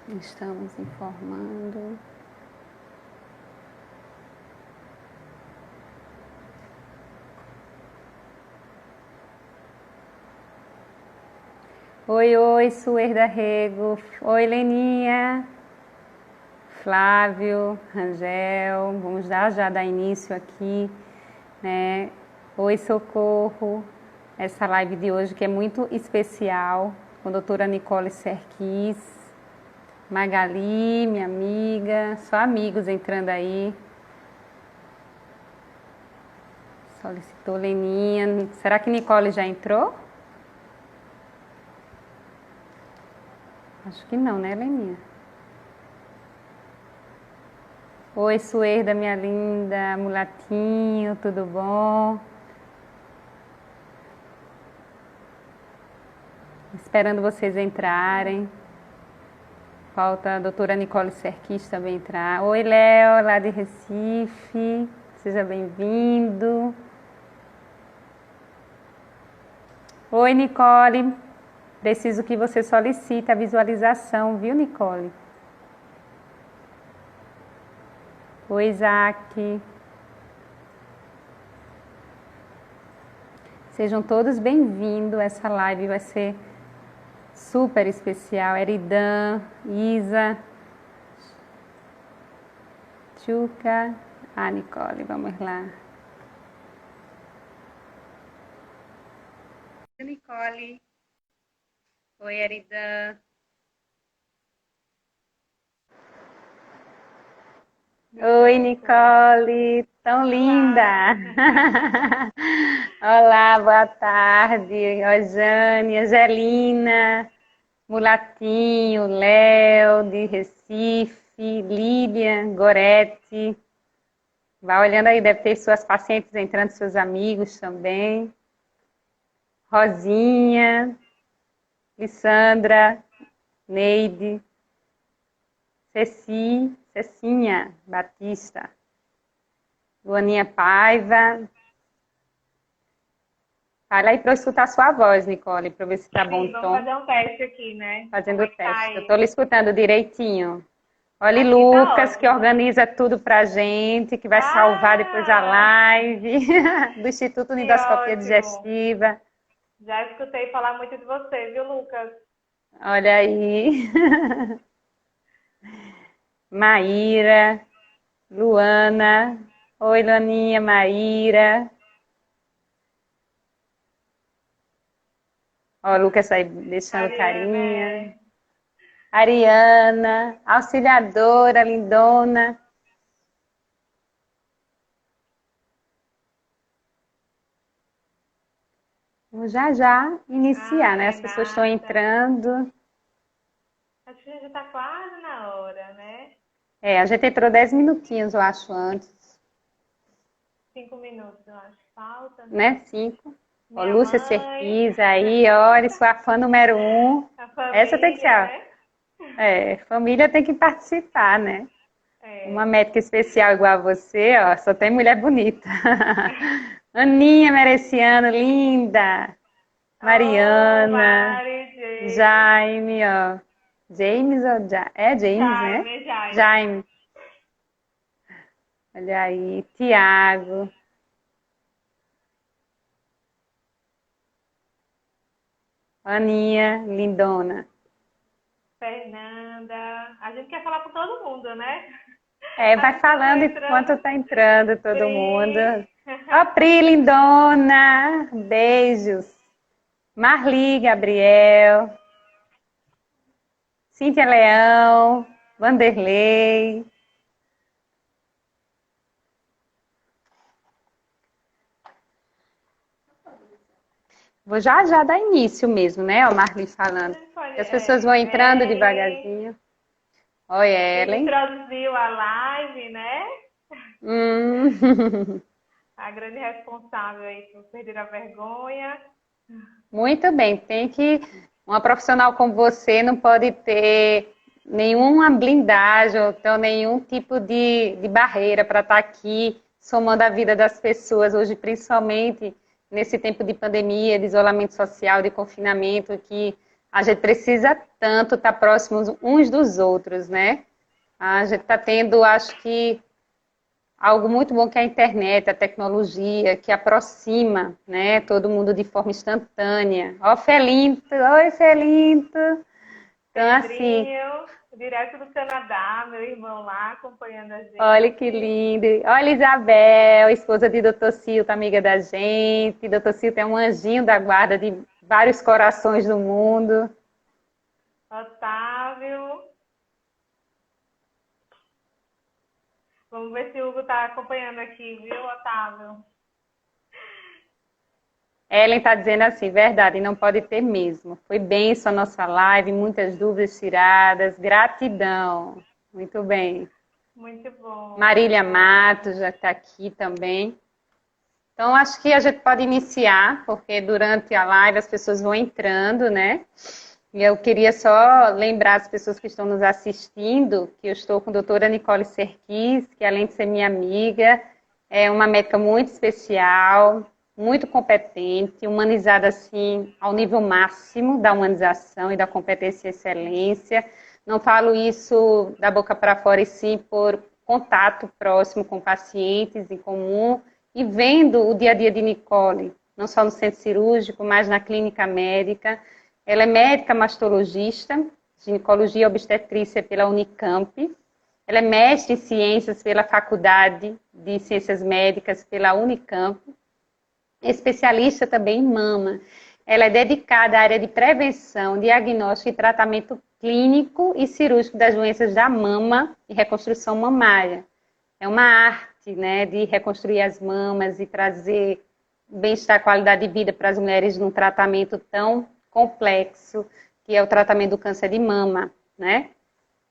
Estamos informando. Oi, Suerda Rego. Oi, Leninha. Flávio, Rangel. Vamos já dar início aqui, né? Oi, Socorro. Essa live de hoje que é muito especial, com a doutora Nicole Serquis. Magali, minha amiga. Só amigos entrando aí. Solicitou Leninha. Será que Nicole já entrou? Acho que não, né, Leninha? Oi, Suerda, minha linda, mulatinho, tudo bom? Esperando vocês entrarem. Falta a doutora Nicole Serquis também entrar. Oi, Léo, lá de Recife. Seja bem-vindo. Oi, Nicole. Preciso que você solicite a visualização, viu, Nicole? Oi, Isaac. Sejam todos bem-vindos. Essa live vai ser super especial. Eridan, Isa, Tchuca. Nicole, vamos lá. Oi, Nicole. Oi, Eridan. Oi, Nicole, tão linda! Olá, boa tarde. Oi, Jane, Angelina, Mulatinho, Léo, de Recife, Lilian, Gorete. Vai olhando aí, deve ter suas pacientes entrando, seus amigos também. Rosinha, Lissandra, Neide, Cecinha Batista, Luaninha Paiva. Fala aí para eu escutar a sua voz, Nicole, para ver se tá bom o tom. Vamos fazer um teste aqui, né? Fazendo o teste. Tá, Eu estou lhe escutando direitinho. Olha, aqui Lucas, tá que ótimo. organiza tudo pra gente, que vai salvar depois a live do Instituto Que Unidoscopia ótimo. Digestiva. Já escutei falar muito de você, viu, Lucas? Olha aí. Maíra, Luana. Oi, Luaninha, Maíra. Ó, o Lucas aí deixando Ariana, carinha. Ariana, auxiliadora, lindona. Vamos já iniciar, né? As pessoas estão Renata. entrando. Acho que já tá quase na hora, né? A gente entrou 10 minutinhos, eu acho, antes. 5 minutos, eu acho que falta, né? Né? 5. Ó, Minha Lúcia mãe, Serquis aí, olha, sua fã número 1. a Essa tem que família, ser, né? família tem que participar, né? Uma É. médica especial igual a você, ó, só tem mulher bonita. Aninha Mereciano, linda. Oh, Mariana, Mari, James. Jaime, ó. James ou James, né? Jaime, Jaime. Jaime. Olha aí, Tiago. Aninha, lindona. Fernanda. A gente quer falar com todo mundo, né? As Vai pessoas vão falando enquanto entrando. tá entrando todo mundo. Pri. Ó, Pri, lindona. Beijos. Marli, Gabriel. Cíntia Leão. Vanderlei. Vou já dar início mesmo, né? O Marli falando. Você pode, As pessoas vão entrando Ellen, devagarzinho. Oi, que me Ellen. introduziu a live, né? Hum. A grande responsável aí por perder a vergonha. Muito bem. Uma profissional como você não pode ter nenhuma blindagem ou então nenhum tipo de barreira para estar aqui somando a vida das pessoas hoje, principalmente nesse tempo de pandemia, de isolamento social, de confinamento, que A gente precisa tanto estar próximos uns dos outros, né? A gente está tendo, acho que, algo muito bom que é a internet, a tecnologia, que aproxima, né, todo mundo de forma instantânea. Ó, Felinto! Oi, Felinto! Então, assim, Pedrinho, direto do Canadá, meu irmão lá acompanhando a olha que gente. lindo. Olha, Isabel, esposa de Dr. Cilta, amiga da gente. Dr. Cilta é um anjinho da guarda de vários corações do mundo. Otávio. Vamos ver se o Hugo está acompanhando aqui, viu, Otávio? Ellen está dizendo assim, verdade, não pode ter mesmo. Foi bênção a nossa live, muitas dúvidas tiradas. Gratidão. Muito bem. Muito bom, muito Marília bom. Matos já está aqui também. Então, acho que a gente pode iniciar, porque durante a live as pessoas vão entrando, né? E eu queria só lembrar as pessoas que estão nos assistindo que eu estou com a doutora Nicole Serquis, que além de ser minha amiga, é uma médica muito especial, muito competente, humanizada assim ao nível máximo da humanização e da competência e excelência. Não falo isso da boca para fora, e sim por contato próximo com pacientes em comum e vendo o dia a dia de Nicole, não só no centro cirúrgico, mas na clínica médica. Ela é médica mastologista, ginecologia e obstetrícia pela Unicamp. Ela é mestre em ciências pela Faculdade de Ciências Médicas pela Unicamp. Especialista também em mama. Ela é dedicada à área de prevenção, diagnóstico e tratamento clínico e cirúrgico das doenças da mama e reconstrução mamária. É uma arte, né, de reconstruir as mamas e trazer bem-estar, qualidade de vida para as mulheres num tratamento tão complexo que é o tratamento do câncer de mama, né?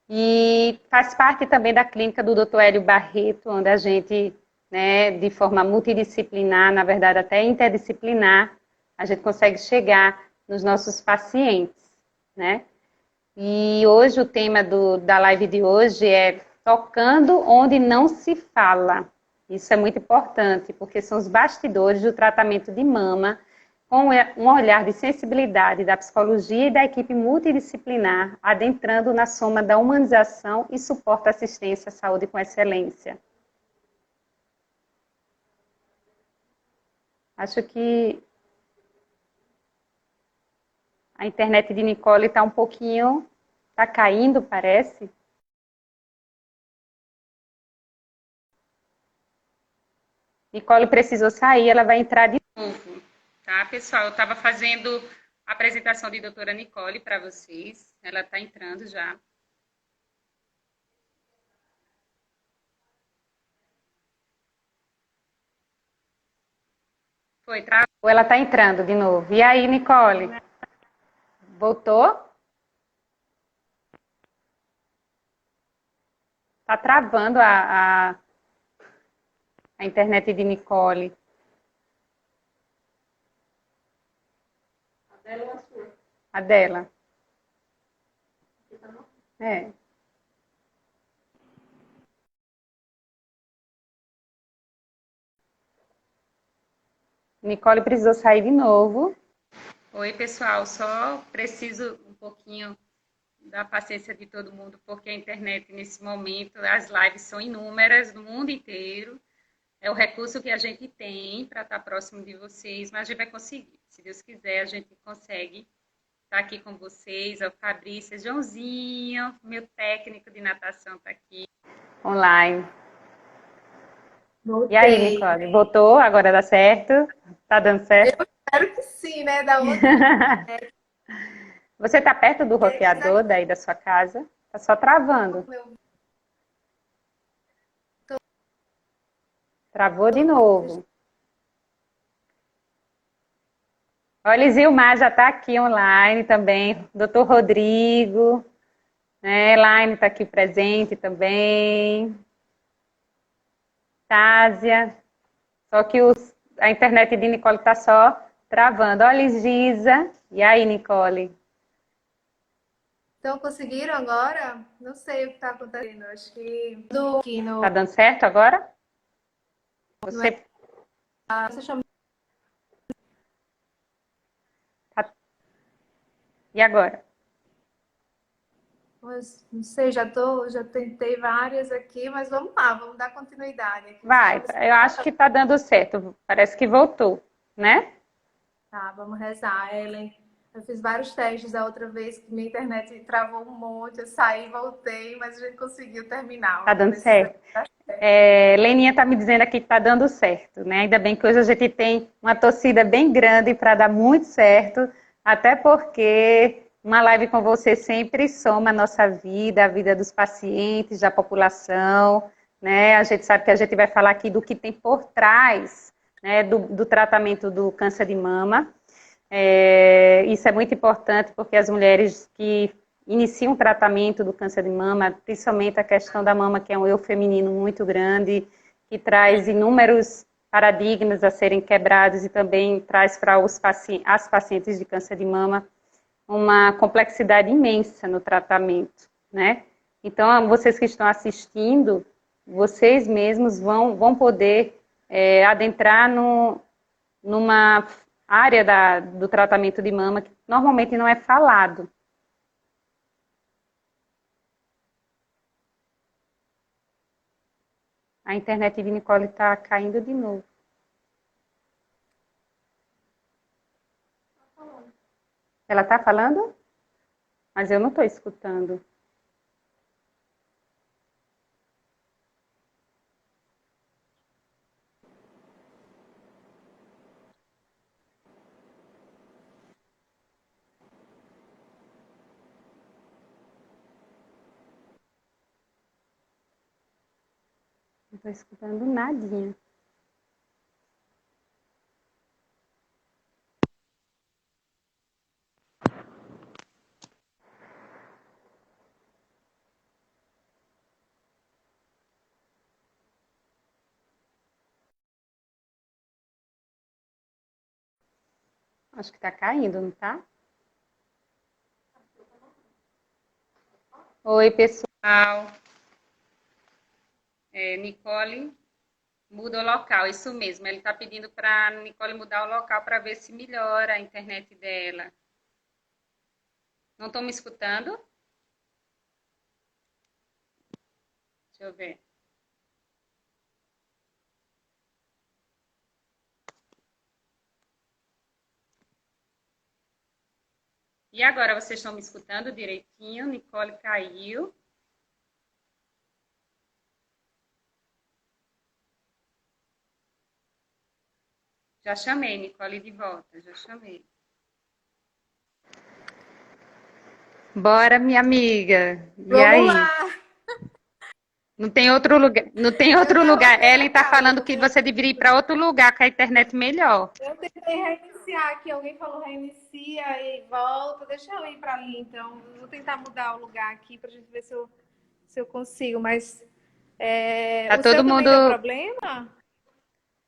E faz parte também da clínica do Dr. Hélio Barreto, onde a gente, né, de forma multidisciplinar, na verdade até interdisciplinar, a gente consegue chegar nos nossos pacientes, né? E hoje o tema da live de hoje é tocando onde não se fala. Isso é muito importante, porque são os bastidores do tratamento de mama, com um olhar de sensibilidade da psicologia e da equipe multidisciplinar, adentrando na soma da humanização e suporte à assistência à saúde com excelência. Acho que a internet de Nicole está um pouquinho, está caindo, parece. Nicole precisou sair, ela vai entrar de novo, tá, pessoal? Eu estava fazendo a apresentação de doutora Nicole para vocês, ela está entrando já. Foi, travou, ela está entrando de novo. E aí, Nicole? Voltou? Está travando a internet de Nicole. A dela ou a sua? A dela. É. Nicole precisou sair de novo. Oi, pessoal. Só preciso um pouquinho da paciência de todo mundo, porque a internet, nesse momento, as lives são inúmeras no mundo inteiro. É o recurso que a gente tem para estar próximo de vocês, mas a gente vai conseguir. Se Deus quiser, a gente consegue estar aqui com vocês. É o Fabrício, Joãozinho, meu técnico de natação está aqui. Online. Voltei. E aí, Nicole? Voltou? Agora dá certo? Tá dando certo? Eu espero que sim, né? Da outra. Você está perto do roteador daí da sua casa? Tá só travando. Travou de novo. Olha, Zilmar já está aqui online também. Doutor Rodrigo, né? Elaine está aqui presente também. Tásia. Só que a internet de Nicole está só travando. Olha, Giza. E aí, Nicole? Então, conseguiram agora? Não sei o que está acontecendo. Acho que aqui no. Tá dando certo agora? Você Você chama... E agora? Mas, não sei, já tentei várias aqui, mas vamos lá, vamos dar continuidade aqui. Você Vai, já me eu acho que tá dando certo. Parece que voltou, né? Tá, vamos rezar, Ellen. Eu fiz vários testes a outra vez que minha internet travou um monte, eu saí, voltei, mas a gente conseguiu terminar. Tá Vamos dando ver se isso certo. aqui dá certo. Leninha tá me dizendo aqui que tá dando certo, né? Ainda bem que hoje a gente tem uma torcida bem grande para dar muito certo, até porque uma live com você sempre soma a nossa vida, a vida dos pacientes, da população, né? A gente sabe que a gente vai falar aqui do que tem por trás, né, do tratamento do câncer de mama. Isso é muito importante porque as mulheres que iniciam o tratamento do câncer de mama, principalmente a questão da mama, que é um eu feminino muito grande, que traz inúmeros paradigmas a serem quebrados e também traz para as pacientes de câncer de mama uma complexidade imensa no tratamento, né? Então, vocês que estão assistindo, vocês mesmos vão poder adentrar numa área do tratamento de mama que normalmente não é falado. A internet de Nicole está caindo de novo. Ela está falando? Mas eu não estou escutando. Não estou escutando nadinha. Acho que está caindo, não está? Oi, pessoal. Nicole muda o local, isso mesmo. Ele está pedindo para a Nicole mudar o local para ver se melhora a internet dela. Não estão me escutando? Deixa eu ver. E agora, vocês estão me escutando direitinho? Nicole caiu. Já chamei, Nicole, de volta, já chamei. Bora, minha amiga. E Vamos aí? lá! Não tem outro lugar. Não tem outro lugar. Ellen tá falando que você deveria ir para outro lugar com a internet melhor. Eu tentei reiniciar aqui, alguém falou reinicia e volta. Deixa eu ir para ali, então. Vou tentar mudar o lugar aqui para a gente ver se eu consigo. Mas Tá o todo seu também mundo. deu problema?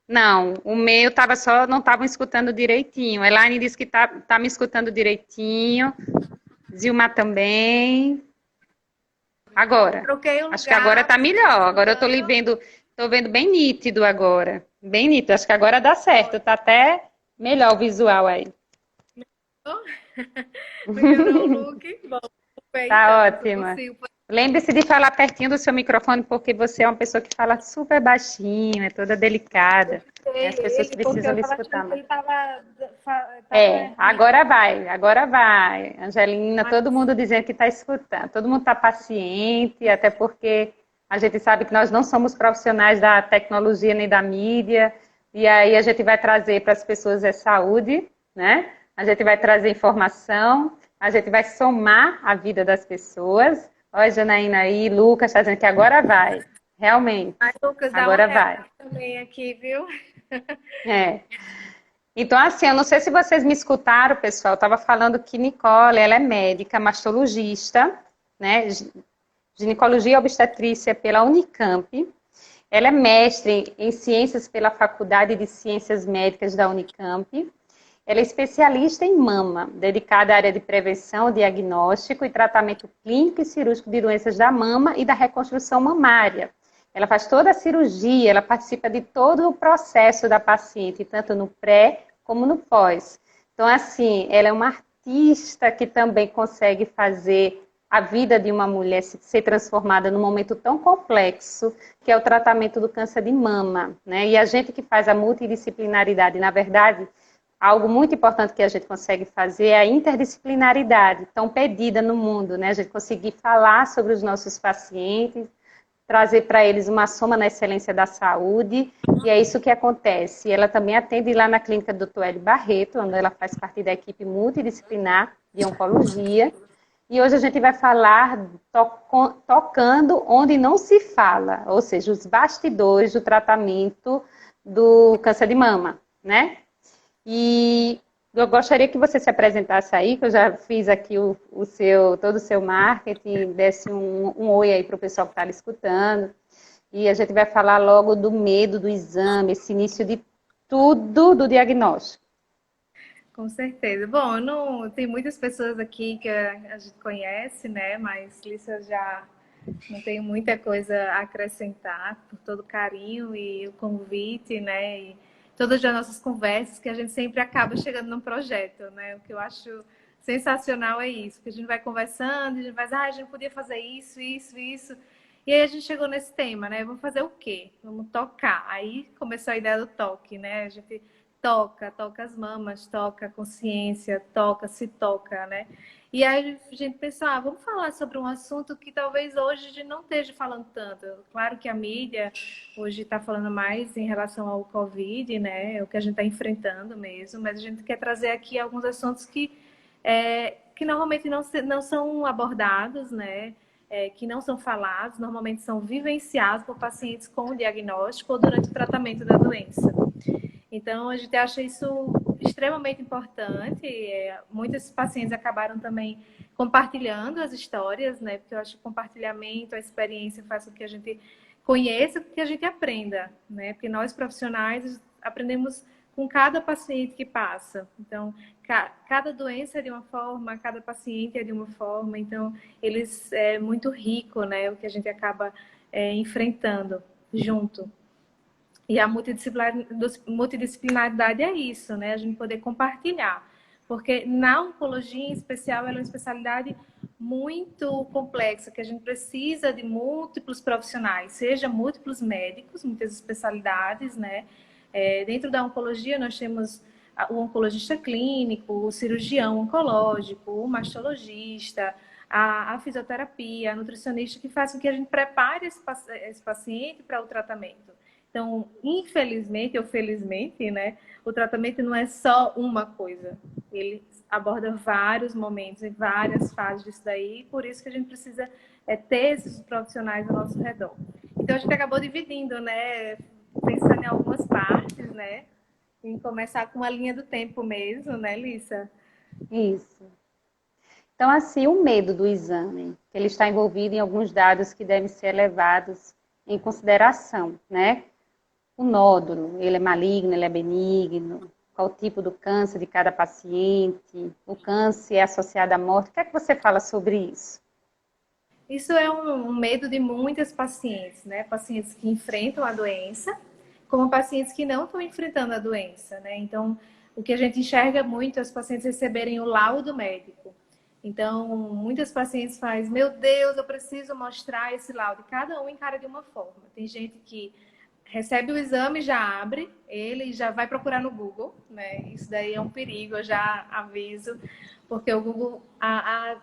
Não, o meu tava só, não estavam escutando direitinho. Elaine disse que tá me escutando direitinho. Zilma também. Agora. Troquei o Acho que agora lugar. tá Você tá melhor. Agora eu escutando? tô vendo bem nítido agora. Bem nítido. Acho que agora dá certo. Tá até melhor o visual aí. Melhorou o look? Bom, bem, Tá então, se eu ótima. consigo. Lembre-se de falar pertinho do seu microfone, porque você é uma pessoa que fala super baixinho, é toda delicada. E as pessoas Ele, porque precisam eu lhe tava escutar achando que mais. ele tava errando. Agora vai, agora vai. Angelina, todo mundo dizendo que está escutando, todo mundo está paciente, até porque a gente sabe que nós não somos profissionais da tecnologia nem da mídia, e aí a gente vai trazer para as pessoas saúde, né? A gente vai trazer informação, a gente vai somar a vida das pessoas. Olha, Janaína aí, Lucas está dizendo que agora vai, realmente, Ai, Lucas, dá uma agora vai. reação também aqui, viu? É. Então, assim, eu não sei se vocês me escutaram, pessoal, eu estava falando que Nicole, ela é médica, mastologista, né, ginecologia e obstetrícia pela Unicamp, ela é mestre em ciências pela Faculdade de Ciências Médicas da Unicamp, ela é especialista em mama, dedicada à área de prevenção, diagnóstico e tratamento clínico e cirúrgico de doenças da mama e da reconstrução mamária. Ela faz toda a cirurgia, ela participa de todo o processo da paciente, tanto no pré como no pós. Então, assim, ela é uma artista que também consegue fazer a vida de uma mulher ser transformada num momento tão complexo, que é o tratamento do câncer de mama, né? E a gente que faz a multidisciplinaridade, na verdade, algo muito importante que a gente consegue fazer é a interdisciplinaridade, tão pedida no mundo, né? A gente conseguir falar sobre os nossos pacientes, trazer para eles uma soma na excelência da saúde, e é isso que acontece. Ela também atende lá na clínica do Dr. Hélio Barreto, onde ela faz parte da equipe multidisciplinar de oncologia, e hoje a gente vai falar tocando onde não se fala, ou seja, os bastidores do tratamento do câncer de mama, né? E eu gostaria que você se apresentasse aí, que eu já fiz aqui todo o seu marketing, desse um oi aí para o pessoal que está escutando. E a gente vai falar logo do medo do exame, esse início de tudo do diagnóstico. Com certeza. Bom, eu não tem muitas pessoas aqui que a gente conhece, né? Mas Lícia já não tenho muita coisa a acrescentar por todo o carinho e o convite, né? E todas as nossas conversas que a gente sempre acaba chegando num projeto, né? O que eu acho sensacional é isso, que a gente vai conversando, a gente vai, a gente podia fazer isso, isso, isso. E aí a gente chegou nesse tema, né? Vamos fazer o quê? Vamos tocar. Aí começou a ideia do toque, né? A gente toca as mamas, toca a consciência, se toca, né? E aí a gente pensou, vamos falar sobre um assunto que talvez hoje a gente não esteja falando tanto. Claro que a mídia hoje está falando mais em relação ao Covid, né? É o que a gente está enfrentando mesmo, mas a gente quer trazer aqui alguns assuntos que normalmente não são abordados, né? Que não são falados, normalmente são vivenciados por pacientes com diagnóstico ou durante o tratamento da doença. Então, a gente acha isso extremamente importante. Muitos pacientes acabaram também compartilhando as histórias, né? Porque eu acho que o compartilhamento, a experiência faz com que a gente conheça, que a gente aprenda, né? Porque nós, profissionais, aprendemos com cada paciente que passa. Então, cada doença é de uma forma, cada paciente é de uma forma. Então, é muito rico, né? O que a gente acaba enfrentando junto. E a multidisciplinaridade é isso, né? A gente poder compartilhar. Porque na oncologia, em especial, ela é uma especialidade muito complexa, que a gente precisa de múltiplos profissionais, seja múltiplos médicos, muitas especialidades, né? Dentro da oncologia, nós temos o oncologista clínico, o cirurgião oncológico, o mastologista, a fisioterapia, a nutricionista, que faz com que a gente prepare esse paciente para o tratamento. Então, infelizmente ou felizmente, né, o tratamento não é só uma coisa. Ele aborda vários momentos e várias fases disso daí, e por isso que a gente precisa ter esses profissionais ao nosso redor. Então, a gente acabou dividindo, né, pensando em algumas partes, né, em começar com a linha do tempo mesmo, né, Lícia? Isso. Então, assim, o medo do exame, que ele está envolvido em alguns dados que devem ser levados em consideração, né? O nódulo, ele é maligno, ele é benigno, qual o tipo do câncer de cada paciente, o câncer é associado à morte. O que é que você fala sobre isso? Isso é um medo de muitas pacientes, né? Pacientes que enfrentam a doença, como pacientes que não estão enfrentando a doença, né? Então, o que a gente enxerga muito é os pacientes receberem o laudo médico. Então, muitas pacientes fazem, meu Deus, eu preciso mostrar esse laudo. Cada um encara de uma forma. Tem gente que recebe o exame, já abre ele e já vai procurar no Google, né? Isso daí é um perigo, eu já aviso, porque o Google, a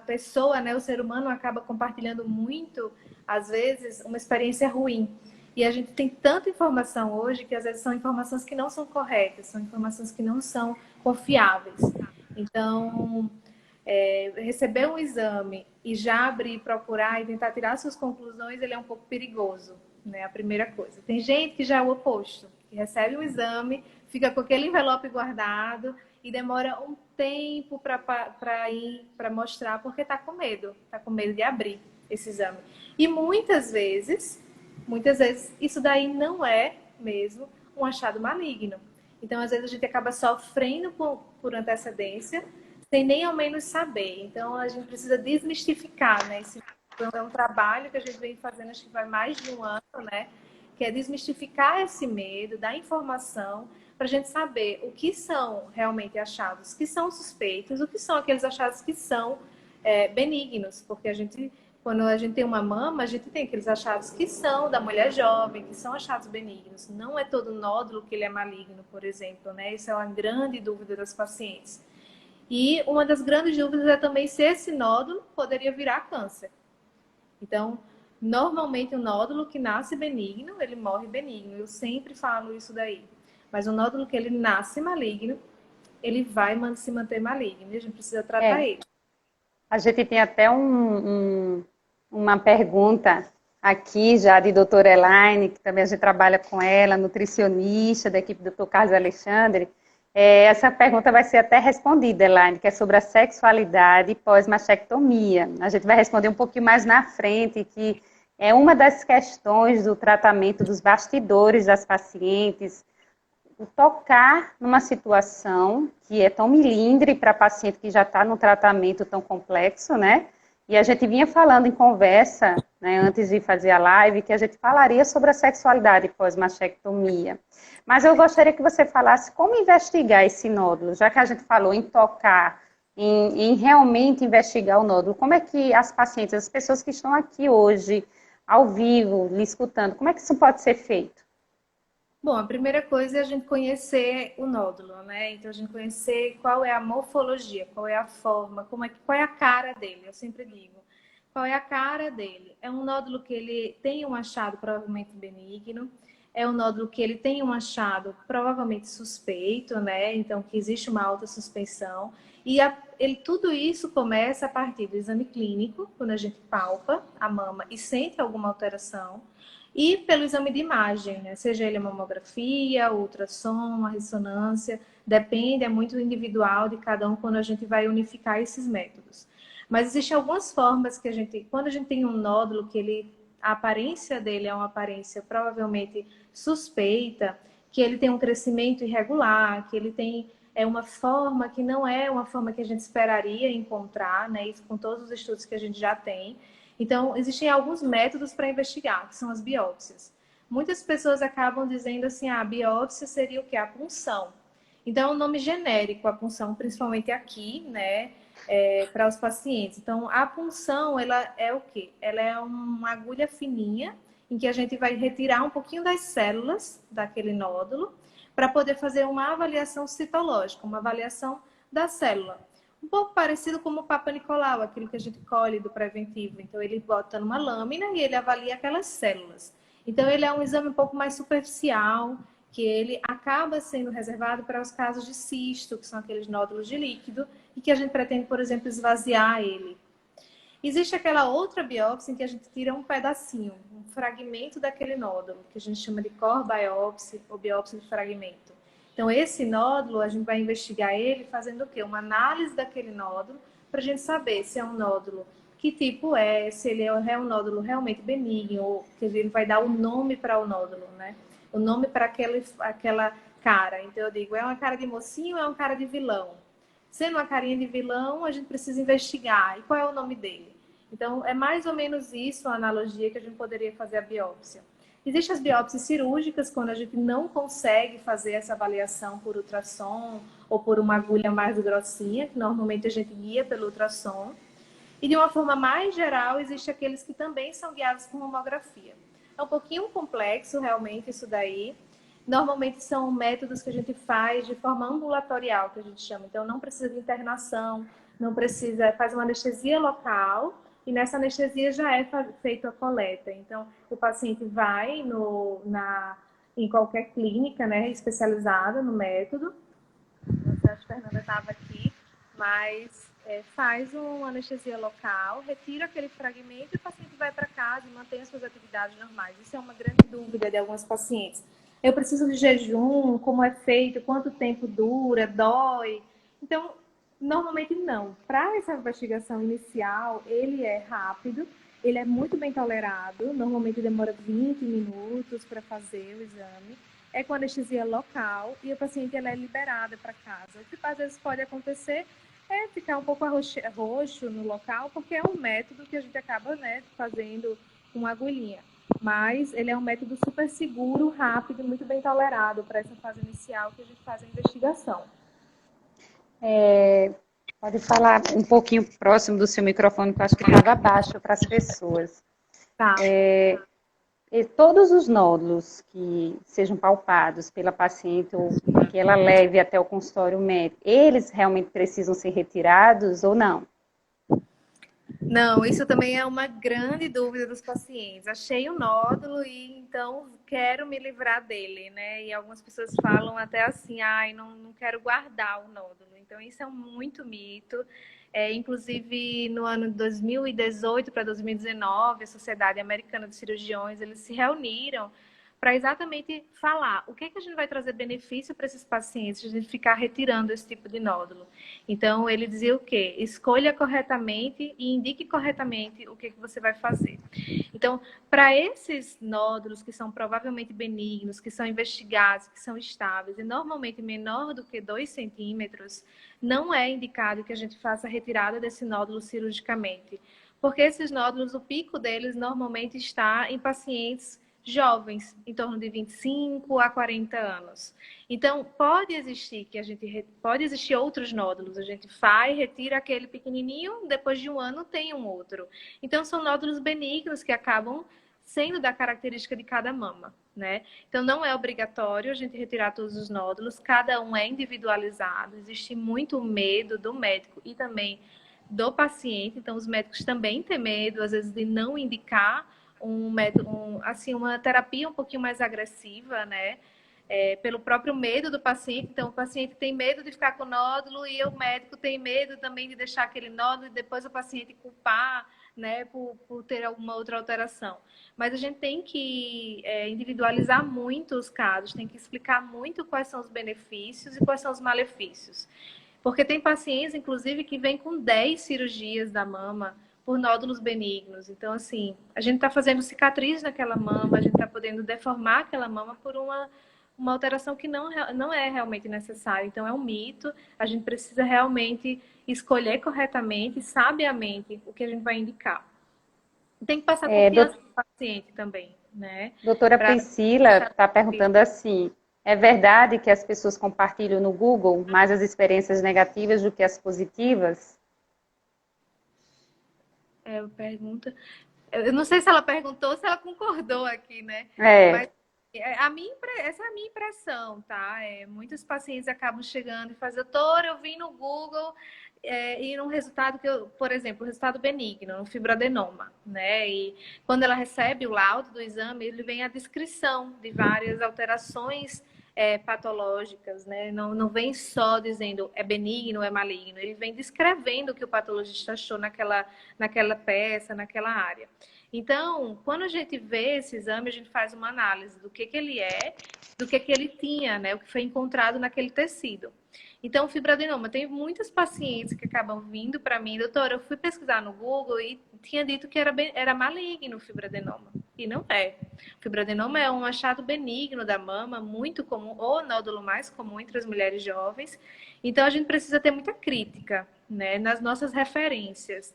pessoa, né, o ser humano acaba compartilhando muito, às vezes, uma experiência ruim. E a gente tem tanta informação hoje que às vezes são informações que não são corretas, são informações que não são confiáveis. Então, receber um exame e já abrir, procurar e tentar tirar suas conclusões, ele é um pouco perigoso, né? A primeira coisa. Tem gente que já é o oposto, que recebe um exame, fica com aquele envelope guardado e demora um tempo para mostrar, porque está com medo de abrir esse exame. E muitas vezes, isso daí não é mesmo um achado maligno. Então, às vezes, a gente acaba sofrendo por antecedência, sem nem ao menos saber. Então, a gente precisa desmistificar, né? Esse é um trabalho que a gente vem fazendo, acho que vai mais de um ano, né? Que é desmistificar esse medo, dar informação, para a gente saber o que são realmente achados que são suspeitos, o que são aqueles achados que são benignos, porque quando a gente tem uma mama, a gente tem aqueles achados que são da mulher jovem, que são achados benignos. Não é todo nódulo que ele é maligno, por exemplo, né? Isso é uma grande dúvida das pacientes. E uma das grandes dúvidas é também se esse nódulo poderia virar câncer. Então, normalmente o nódulo que nasce benigno, ele morre benigno. Eu sempre falo isso daí. Mas o nódulo que ele nasce maligno, ele vai se manter maligno. E a gente precisa tratar ele. A gente tem até uma pergunta aqui já de doutora Elaine, que também a gente trabalha com ela, nutricionista da equipe do Dr. Carlos Alexandre. Essa pergunta vai ser até respondida, Elaine, que é sobre a sexualidade pós-mastectomia. A gente vai responder um pouquinho mais na frente, que é uma das questões do tratamento dos bastidores das pacientes, o tocar numa situação que é tão milindre para paciente que já está num tratamento tão complexo, né? E a gente vinha falando em conversa, né, antes de fazer a live, que a gente falaria sobre a sexualidade pós-mastectomia. Mas eu gostaria que você falasse como investigar esse nódulo, já que a gente falou em tocar, em realmente investigar o nódulo. Como é que as pacientes, as pessoas que estão aqui hoje, ao vivo, me escutando, como é que isso pode ser feito? Bom, a primeira coisa é a gente conhecer o nódulo, né? Então, a gente conhecer qual é a morfologia, qual é a forma, qual é a cara dele. Eu sempre digo, qual é a cara dele? É um nódulo que ele tem um achado provavelmente benigno, é um nódulo que ele tem um achado provavelmente suspeito, né? Então, que existe uma alta suspeição. E tudo isso começa a partir do exame clínico, quando a gente palpa a mama e sente alguma alteração. E pelo exame de imagem, né? Seja ele a mamografia, ultrassom, a ressonância, depende, é muito individual de cada um quando a gente vai unificar esses métodos. Mas existem algumas formas que quando a gente tem um nódulo a aparência dele é uma aparência provavelmente suspeita, que ele tem um crescimento irregular, que ele tem uma forma que não é uma forma que a gente esperaria encontrar, né? Isso com todos os estudos que a gente já tem. Então, existem alguns métodos para investigar, que são as biópsias. Muitas pessoas acabam dizendo assim, a biópsia seria o quê? A punção. Então, é um nome genérico, a punção, principalmente aqui, né, para os pacientes. Então, a punção, ela é o quê? Ela é uma agulha fininha, em que a gente vai retirar um pouquinho das células daquele nódulo, para poder fazer uma avaliação citológica, uma avaliação da célula. Um pouco parecido com o Papa Nicolau, aquilo que a gente colhe do preventivo. Então, ele bota numa lâmina e ele avalia aquelas células. Então, ele é um exame um pouco mais superficial, que ele acaba sendo reservado para os casos de cisto, que são aqueles nódulos de líquido, e que a gente pretende, por exemplo, esvaziar ele. Existe aquela outra biópsia em que a gente tira um pedacinho, um fragmento daquele nódulo, que a gente chama de core biopsy ou biópsia de fragmento. Então, esse nódulo, a gente vai investigar ele fazendo o quê? Uma análise daquele nódulo, para a gente saber se é um nódulo, que tipo é, se ele é um nódulo realmente benigno, ou que ele vai dar o nome para o nódulo, né? O nome para aquela cara. Então, eu digo, é uma cara de mocinho ou é uma cara de vilão? Sendo uma carinha de vilão, a gente precisa investigar. E qual é o nome dele? Então, é mais ou menos isso a analogia que a gente poderia fazer a biópsia. Existem as biópsias cirúrgicas, quando a gente não consegue fazer essa avaliação por ultrassom ou por uma agulha mais grossinha, que normalmente a gente guia pelo ultrassom. E de uma forma mais geral, existem aqueles que também são guiados por mamografia. É um pouquinho complexo, realmente, isso daí. Normalmente são métodos que a gente faz de forma ambulatorial, que a gente chama. Então, não precisa de internação, não precisa, faz uma anestesia local, e nessa anestesia já é feita a coleta. Então, o paciente vai em qualquer clínica, né, especializada no método. Não sei se a Fernanda estava aqui, mas faz uma anestesia local, retira aquele fragmento e o paciente vai para casa e mantém as suas atividades normais. Isso é uma grande dúvida de alguns pacientes. Eu preciso de jejum, como é feito, quanto tempo dura, dói. Então, normalmente não. Para essa investigação inicial, ele é rápido, ele é muito bem tolerado, normalmente demora 20 minutos para fazer o exame. É com anestesia local e o paciente ela é liberada para casa. O que às vezes pode acontecer é ficar um pouco roxo no local, porque é um método que a gente acaba, né, fazendo com uma agulhinha. mas ele é um método super seguro, rápido e muito bem tolerado para essa fase inicial que a gente faz a investigação. Pode falar um pouquinho próximo do seu microfone, que eu acho que estava baixo para as pessoas. Tá. E todos os nódulos que sejam palpados pela paciente ou que ela leve até o consultório médico, eles realmente precisam ser retirados ou não? Não, isso também é uma grande dúvida dos pacientes. Achei um nódulo e então quero me livrar dele, né? E algumas pessoas falam até assim, ai, não quero guardar o nódulo. Então isso é muito mito. Inclusive no ano de 2018 para 2019, a Sociedade Americana de Cirurgiões, eles se reuniram para exatamente falar o que é que a gente vai trazer benefício para esses pacientes se a gente ficar retirando esse tipo de nódulo. Então, ele dizia o quê? Escolha corretamente e indique corretamente o que você vai fazer. Então, para esses nódulos que são provavelmente benignos, que são investigados, que são estáveis e normalmente menor do que 2 centímetros, não é indicado que a gente faça a retirada desse nódulo cirurgicamente. Porque esses nódulos, o pico deles normalmente está em pacientes jovens, em torno de 25 a 40 anos. Então, pode existir outros nódulos. A gente faz, retira aquele pequenininho, depois de um ano tem um outro. Então, são nódulos benignos que acabam sendo da característica de cada mama, né? Então, não é obrigatório a gente retirar todos os nódulos, cada um é individualizado, existe muito medo do médico e também do paciente, então os médicos também têm medo, às vezes, de não indicar uma terapia um pouquinho mais agressiva, né? Pelo próprio medo do paciente. Então, o paciente tem medo de ficar com nódulo e o médico tem medo também de deixar aquele nódulo e depois o paciente culpar, né, por ter alguma outra alteração. Mas a gente tem que individualizar muito os casos, tem que explicar muito quais são os benefícios e quais são os malefícios. Porque tem pacientes, inclusive, que vêm com 10 cirurgias da mama por nódulos benignos. Então, assim, a gente está fazendo cicatriz naquela mama, a gente está podendo deformar aquela mama por uma alteração que não é realmente necessária. Então, é um mito. A gente precisa realmente escolher corretamente, sabiamente, o que a gente vai indicar. Tem que passar confiança no paciente também, né? Doutora Priscila está perguntando assim, é verdade que as pessoas compartilham no Google mais as experiências negativas do que as positivas? Pergunta. Eu não sei se ela perguntou ou se ela concordou aqui, né? Mas essa é a minha impressão, tá? Muitos pacientes acabam chegando e fazem, doutora, eu vi no Google e num resultado por exemplo, o resultado benigno, no fibroadenoma, né? E quando ela recebe o laudo do exame, ele vem a descrição de várias alterações patológicas, né? Não vem só dizendo é benigno, é maligno, ele vem descrevendo o que o patologista achou naquela peça, naquela área. Então, quando a gente vê esse exame, a gente faz uma análise do que ele é, do que ele tinha, né? O que foi encontrado naquele tecido. Então, o fibroadenoma, tem muitos pacientes que acabam vindo para mim, doutora, eu fui pesquisar no Google e tinha dito que era maligno o fibroadenoma. E não é. O fibroadenoma é um achado benigno da mama, muito comum, ou nódulo mais comum entre as mulheres jovens. Então, a gente precisa ter muita crítica, né, nas nossas referências.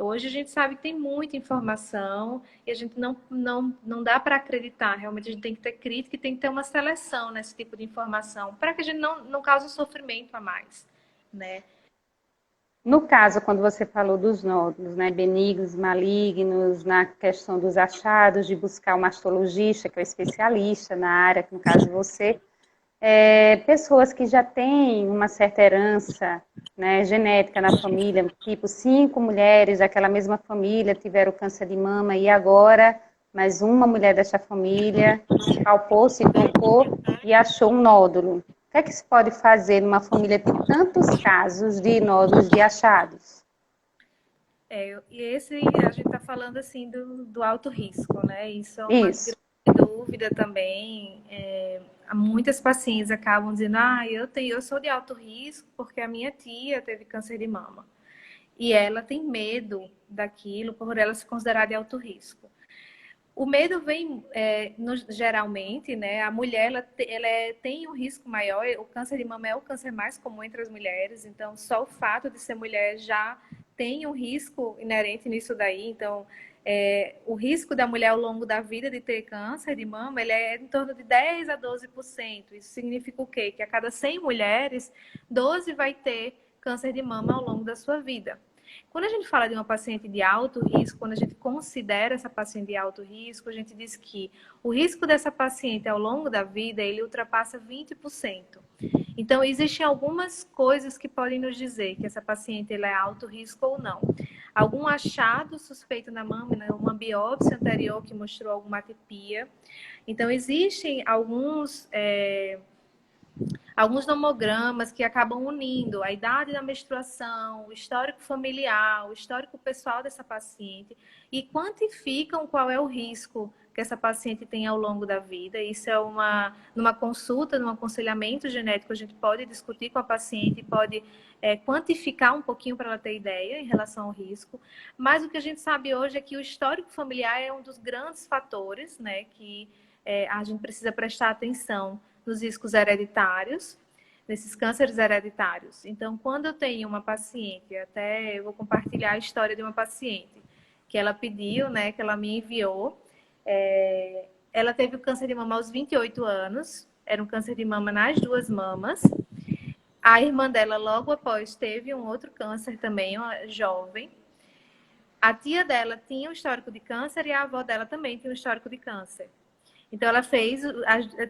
Hoje a gente sabe que tem muita informação e a gente não dá para acreditar. Realmente a gente tem que ter crítica e tem que ter uma seleção nesse tipo de informação para que a gente não cause um sofrimento a mais, né? No caso, quando você falou dos nódulos, né, benignos, malignos, na questão dos achados, de buscar o mastologista, que é o especialista na área, que no caso você, pessoas que já têm uma certa herança, né, genética na família, tipo 5 mulheres daquela mesma família tiveram câncer de mama e agora mais uma mulher dessa família palpou, se tocou e achou um nódulo. O que é que se pode fazer numa família de tantos casos de nódulos de achados? E esse a gente está falando assim do alto risco, né? Isso é uma grande dúvida também. Muitas pacientes acabam dizendo, eu sou de alto risco porque a minha tia teve câncer de mama. E ela tem medo daquilo por ela se considerar de alto risco. O medo vem, geralmente, né? A mulher tem um risco maior. O câncer de mama é o câncer mais comum entre as mulheres. Então, só o fato de ser mulher já tem um risco inerente nisso daí. Então, o risco da mulher ao longo da vida de ter câncer de mama, ele é em torno de 10 a 12%. Isso significa o quê? Que a cada 100 mulheres, 12 vai ter câncer de mama ao longo da sua vida. Quando a gente fala de uma paciente de alto risco, quando a gente considera essa paciente de alto risco, a gente diz que o risco dessa paciente ao longo da vida, ele ultrapassa 20%. Então, existem algumas coisas que podem nos dizer que essa paciente ela é alto risco ou não. Algum achado suspeito na mama, né? Uma biópsia anterior que mostrou alguma atipia. Então, existem alguns nomogramas que acabam unindo a idade da menstruação, o histórico familiar, o histórico pessoal dessa paciente e quantificam qual é o risco que essa paciente tem ao longo da vida. Isso é numa consulta, num aconselhamento genético, a gente pode discutir com a paciente, pode quantificar um pouquinho para ela ter ideia em relação ao risco. Mas o que a gente sabe hoje é que o histórico familiar é um dos grandes fatores, né, que a gente precisa prestar atenção nos riscos hereditários, nesses cânceres hereditários. Então, quando eu tenho uma paciente, até eu vou compartilhar a história de uma paciente que ela pediu, né, que ela me enviou. Ela teve o câncer de mama aos 28 anos, era um câncer de mama nas duas mamas. A irmã dela, logo após, teve um outro câncer também, uma jovem. A tia dela tinha um histórico de câncer e a avó dela também tinha um histórico de câncer. Então, ela fez,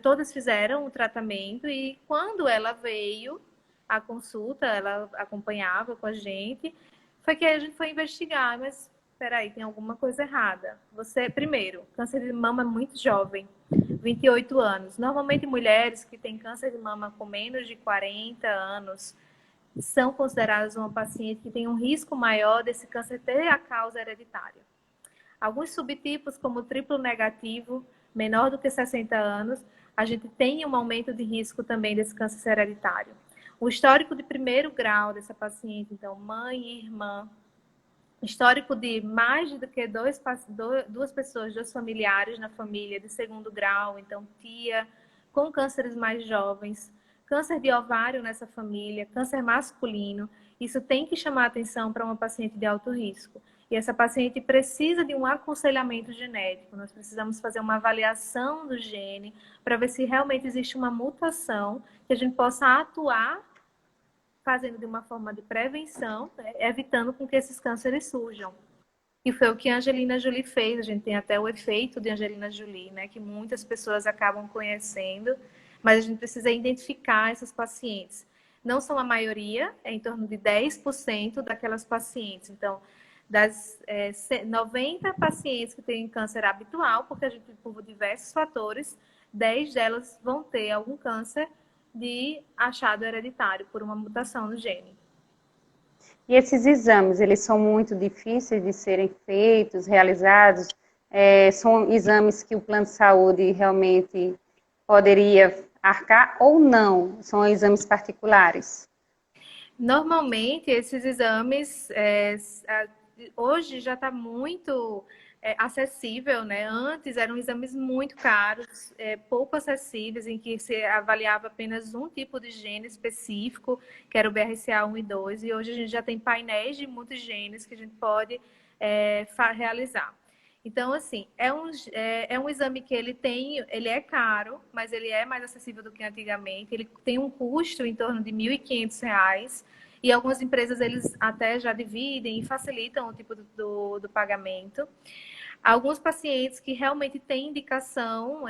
todas fizeram o tratamento e quando ela veio à consulta, ela acompanhava com a gente, foi que a gente foi investigar, mas espera aí, tem alguma coisa errada. Você, primeiro, câncer de mama muito jovem, 28 anos. Normalmente, mulheres que têm câncer de mama com menos de 40 anos são consideradas uma paciente que tem um risco maior desse câncer ter a causa hereditária. Alguns subtipos, como o triplo negativo, menor do que 60 anos, a gente tem um aumento de risco também desse câncer hereditário. O histórico de primeiro grau dessa paciente, então, mãe e irmã, histórico de mais do que duas pessoas, dois familiares na família de segundo grau, então, tia, com cânceres mais jovens, câncer de ovário nessa família, câncer masculino, isso tem que chamar atenção para uma paciente de alto risco. E essa paciente precisa de um aconselhamento genético. Nós precisamos fazer uma avaliação do gene para ver se realmente existe uma mutação que a gente possa atuar fazendo de uma forma de prevenção, né, evitando com que esses cânceres surjam. E foi o que a Angelina Jolie fez. A gente tem até o efeito de Angelina Jolie, né, que muitas pessoas acabam conhecendo, mas a gente precisa identificar essas pacientes. Não são a maioria, é em torno de 10% daquelas pacientes. Então, das 90 pacientes que têm câncer habitual, porque a gente, por diversos fatores, 10 delas vão ter algum câncer de achado hereditário por uma mutação no gene. E esses exames, eles são muito difíceis de serem feitos, realizados? São exames que o plano de saúde realmente poderia arcar ou não? São exames particulares? Normalmente, esses exames hoje já está muito acessível, né? Antes eram exames muito caros, pouco acessíveis, em que se avaliava apenas um tipo de gene específico, que era o BRCA1 e 2, e hoje a gente já tem painéis de muitos genes que a gente pode realizar. Então, assim, é um exame que ele é caro, mas ele é mais acessível do que antigamente. Ele tem um custo em torno de R$ 1.500, e algumas empresas, eles até já dividem e facilitam o tipo do pagamento. Alguns pacientes que realmente têm indicação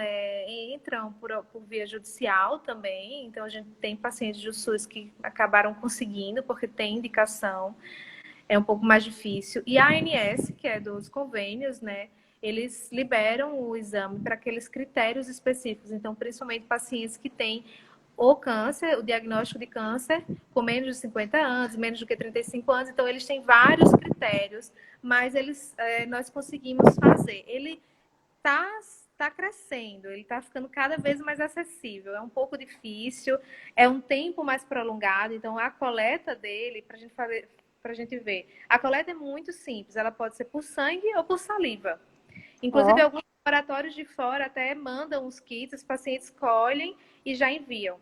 entram por via judicial também. Então, a gente tem pacientes do SUS que acabaram conseguindo, porque tem indicação. É um pouco mais difícil. E a ANS, que é dos convênios, né, eles liberam o exame para aqueles critérios específicos. Então, principalmente pacientes que têm o câncer, o diagnóstico de câncer, com menos de 50 anos, menos do que 35 anos. Então, eles têm vários critérios, mas nós conseguimos fazer. Ele está crescendo, ele está ficando cada vez mais acessível. É um pouco difícil, é um tempo mais prolongado. Então, a coleta dele, para a gente ver. A coleta é muito simples, ela pode ser por sangue ou por saliva. Inclusive, alguns laboratórios de fora até mandam os kits, os pacientes colhem e já enviam.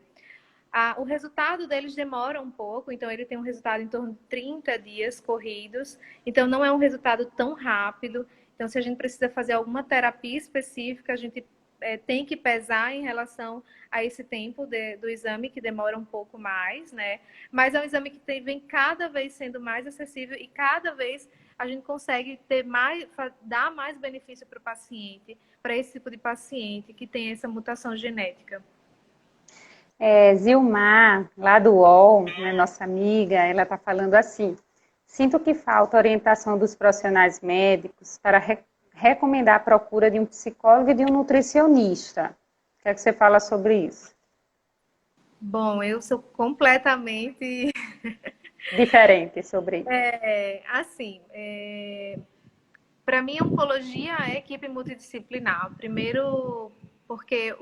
O resultado deles demora um pouco, então ele tem um resultado em torno de 30 dias corridos, então não é um resultado tão rápido. Então, se a gente precisa fazer alguma terapia específica, a gente tem que pesar em relação a esse tempo do exame, que demora um pouco mais, né? Mas é um exame que vem cada vez sendo mais acessível e cada vez a gente consegue dar mais benefício para o paciente, para esse tipo de paciente que tem essa mutação genética. Zilmar, lá do UOL, né, nossa amiga, ela está falando assim: sinto que falta orientação dos profissionais médicos para recomendar a procura de um psicólogo e de um nutricionista. O que é que você fala sobre isso? Bom, eu sou completamente Diferente sobre isso. assim, para mim, a oncologia é equipe multidisciplinar. Primeiro, porque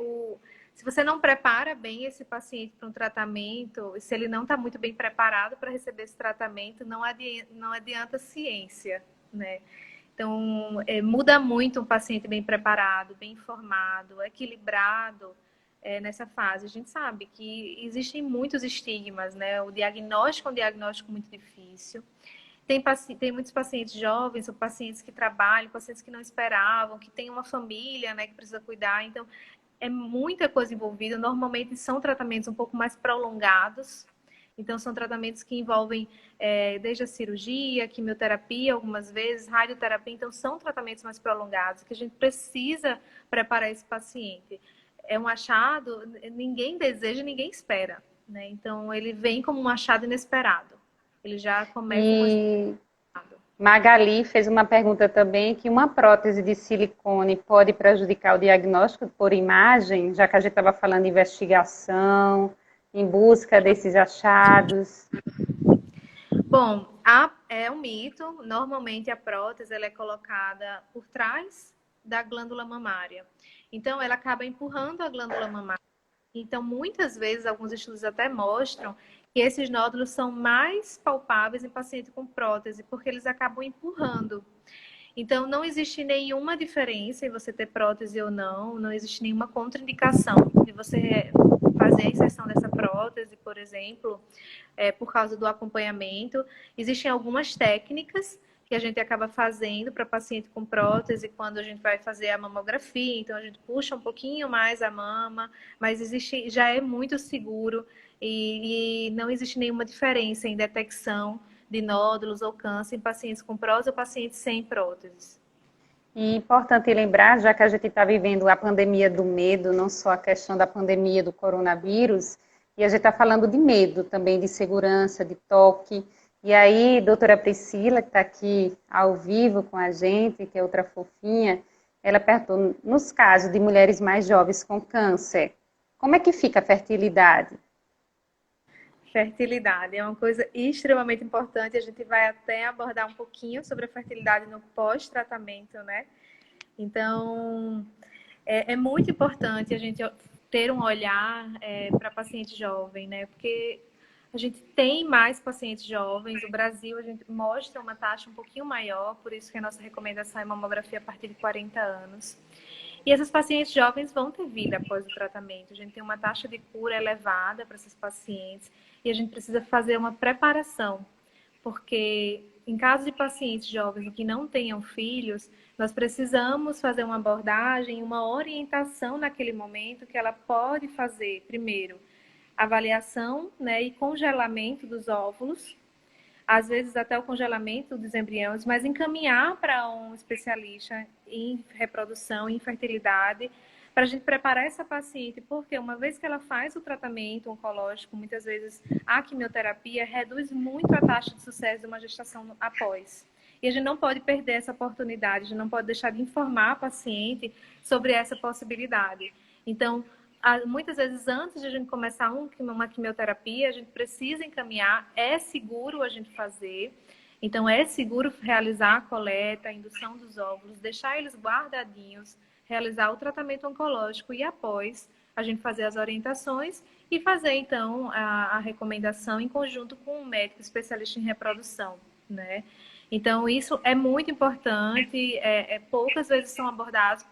se você não prepara bem esse paciente para um tratamento, se ele não está muito bem preparado para receber esse tratamento, não adianta ciência, né? Então, muda muito um paciente bem preparado, bem informado, equilibrado nessa fase. A gente sabe que existem muitos estigmas, né? O diagnóstico é um diagnóstico muito difícil. Tem muitos pacientes jovens, ou pacientes que trabalham, pacientes que não esperavam, que têm uma família, né, que precisa cuidar. Então, é muita coisa envolvida. Normalmente são tratamentos um pouco mais prolongados. Então, são tratamentos que envolvem desde a cirurgia, quimioterapia, algumas vezes, radioterapia. Então, são tratamentos mais prolongados, que a gente precisa preparar esse paciente. É um achado, ninguém deseja, ninguém espera, né? Então, ele vem como um achado inesperado. Ele já começa com esse... E Magali fez uma pergunta também, que uma prótese de silicone pode prejudicar o diagnóstico por imagem, já que a gente estava falando de investigação, em busca desses achados. Bom, é um mito. Normalmente a prótese ela é colocada por trás da glândula mamária. Então, ela acaba empurrando a glândula mamária. Então, muitas vezes, alguns estudos até mostram que esses nódulos são mais palpáveis em paciente com prótese, porque eles acabam empurrando. Então, não existe nenhuma diferença em você ter prótese ou não, não existe nenhuma contraindicação de você fazer a inserção dessa prótese, por exemplo, por causa do acompanhamento. Existem algumas técnicas que a gente acaba fazendo para paciente com prótese quando a gente vai fazer a mamografia, então a gente puxa um pouquinho mais a mama, mas já é muito seguro e não existe nenhuma diferença em detecção de nódulos ou câncer em pacientes com prótese ou pacientes sem próteses. E é importante lembrar, já que a gente está vivendo a pandemia do medo, não só a questão da pandemia do coronavírus, e a gente está falando de medo também, de segurança, de toque. E aí, doutora Priscila, que está aqui ao vivo com a gente, que é outra fofinha, ela perguntou, nos casos de mulheres mais jovens com câncer, como é que fica a fertilidade? Fertilidade é uma coisa extremamente importante. A gente vai até abordar um pouquinho sobre a fertilidade no pós-tratamento, né? Então, é muito importante a gente ter um olhar para paciente jovem, né? Porque a gente tem mais pacientes jovens. O Brasil, a gente mostra uma taxa um pouquinho maior, por isso que a nossa recomendação é mamografia a partir de 40 anos. E esses pacientes jovens vão ter vida após o tratamento. A gente tem uma taxa de cura elevada para esses pacientes e a gente precisa fazer uma preparação, porque em caso de pacientes jovens que não tenham filhos, nós precisamos fazer uma abordagem, uma orientação naquele momento que ela pode fazer, primeiro, avaliação, né, e congelamento dos óvulos, às vezes até o congelamento dos embriões, mas encaminhar para um especialista em reprodução, em fertilidade, para a gente preparar essa paciente, porque uma vez que ela faz o tratamento oncológico, muitas vezes a quimioterapia reduz muito a taxa de sucesso de uma gestação após. E a gente não pode perder essa oportunidade, a gente não pode deixar de informar a paciente sobre essa possibilidade. Então, muitas vezes antes de a gente começar uma quimioterapia, a gente precisa encaminhar, é seguro a gente fazer, então é seguro realizar a coleta, a indução dos óvulos, deixar eles guardadinhos, realizar o tratamento oncológico e após a gente fazer as orientações e fazer então a recomendação em conjunto com um médico especialista em reprodução, né? Então isso é muito importante, poucas vezes são abordados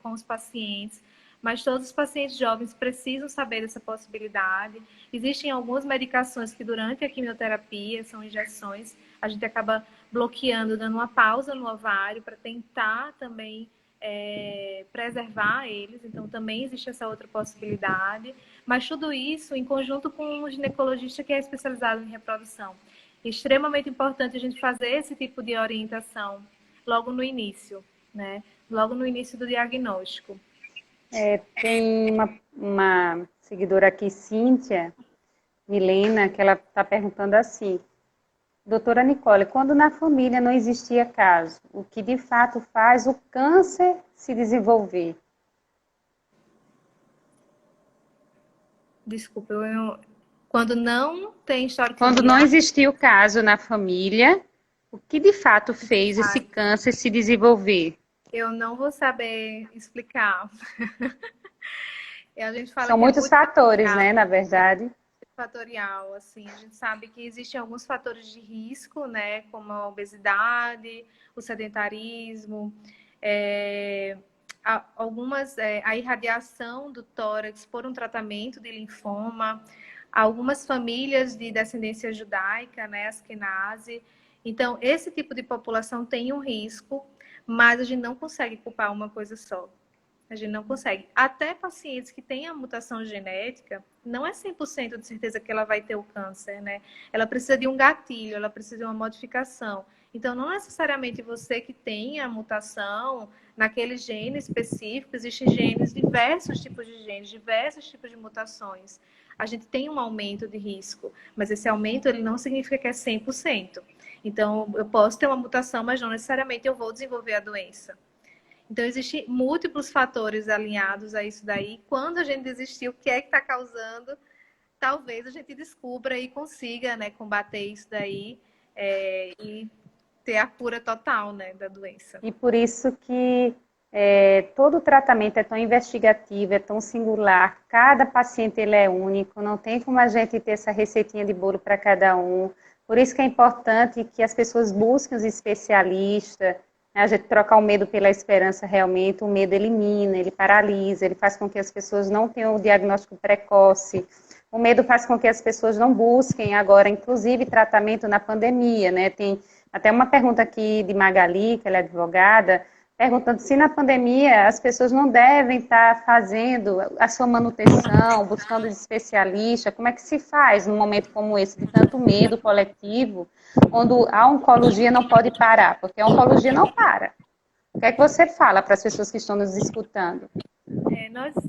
com os pacientes, mas todos os pacientes jovens precisam saber dessa possibilidade. Existem algumas medicações que durante a quimioterapia, são injeções, a gente acaba bloqueando, dando uma pausa no ovário para tentar também preservar eles, então também existe essa outra possibilidade, mas tudo isso em conjunto com um ginecologista que é especializado em reprodução. É extremamente importante a gente fazer esse tipo de orientação logo no início, né? Logo no início do diagnóstico. Tem uma seguidora aqui, Cíntia Milena, que ela está perguntando assim: doutora Nicole, quando na família não existia caso, o que de fato faz o câncer se desenvolver? Desculpa, quando não tem histórico Quando familiar, não existia o caso na família, o que de fato fez esse câncer se desenvolver? eu não vou saber explicar. A gente fala São que é muitos fatores, né, na verdade. Fatorial, assim, a gente sabe que existem alguns fatores de risco, né, como a obesidade, o sedentarismo, a irradiação do tórax por um tratamento de linfoma, algumas famílias de descendência judaica, né, Askenazi. Então, esse tipo de população tem um risco, mas a gente não consegue culpar uma coisa só. A gente não consegue. Até pacientes que têm a mutação genética, não é 100% de certeza que ela vai ter o câncer, né? Ela precisa de um gatilho, ela precisa de uma modificação. Então, não necessariamente você que tem a mutação naquele gene específico, existem genes, diversos tipos de genes, diversos tipos de mutações. A gente tem um aumento de risco, mas esse aumento ele não significa que é 100%. Então, eu posso ter uma mutação, mas não necessariamente eu vou desenvolver a doença. Então, existem múltiplos fatores alinhados a isso daí. Quando a gente desistir, o que é que está causando? Talvez a gente descubra e consiga, né, combater isso daí e ter a cura total, né, da doença. E por isso que todo tratamento é tão investigativo, é tão singular. Cada paciente ele é único, não tem como a gente ter essa receitinha de bolo para cada um. Por isso que é importante que as pessoas busquem os especialistas. A gente trocar o medo pela esperança realmente, o medo elimina, ele paralisa, ele faz com que as pessoas não tenham o diagnóstico precoce. O medo faz com que as pessoas não busquem agora, inclusive, tratamento na pandemia, né? Tem até uma pergunta aqui de Magali, que ela é advogada, perguntando se na pandemia as pessoas não devem estar fazendo a sua manutenção, buscando especialista. Como é que se faz num momento como esse, de tanto medo coletivo, quando a oncologia não pode parar? Porque a oncologia não para. O que é que você fala para as pessoas que estão nos escutando?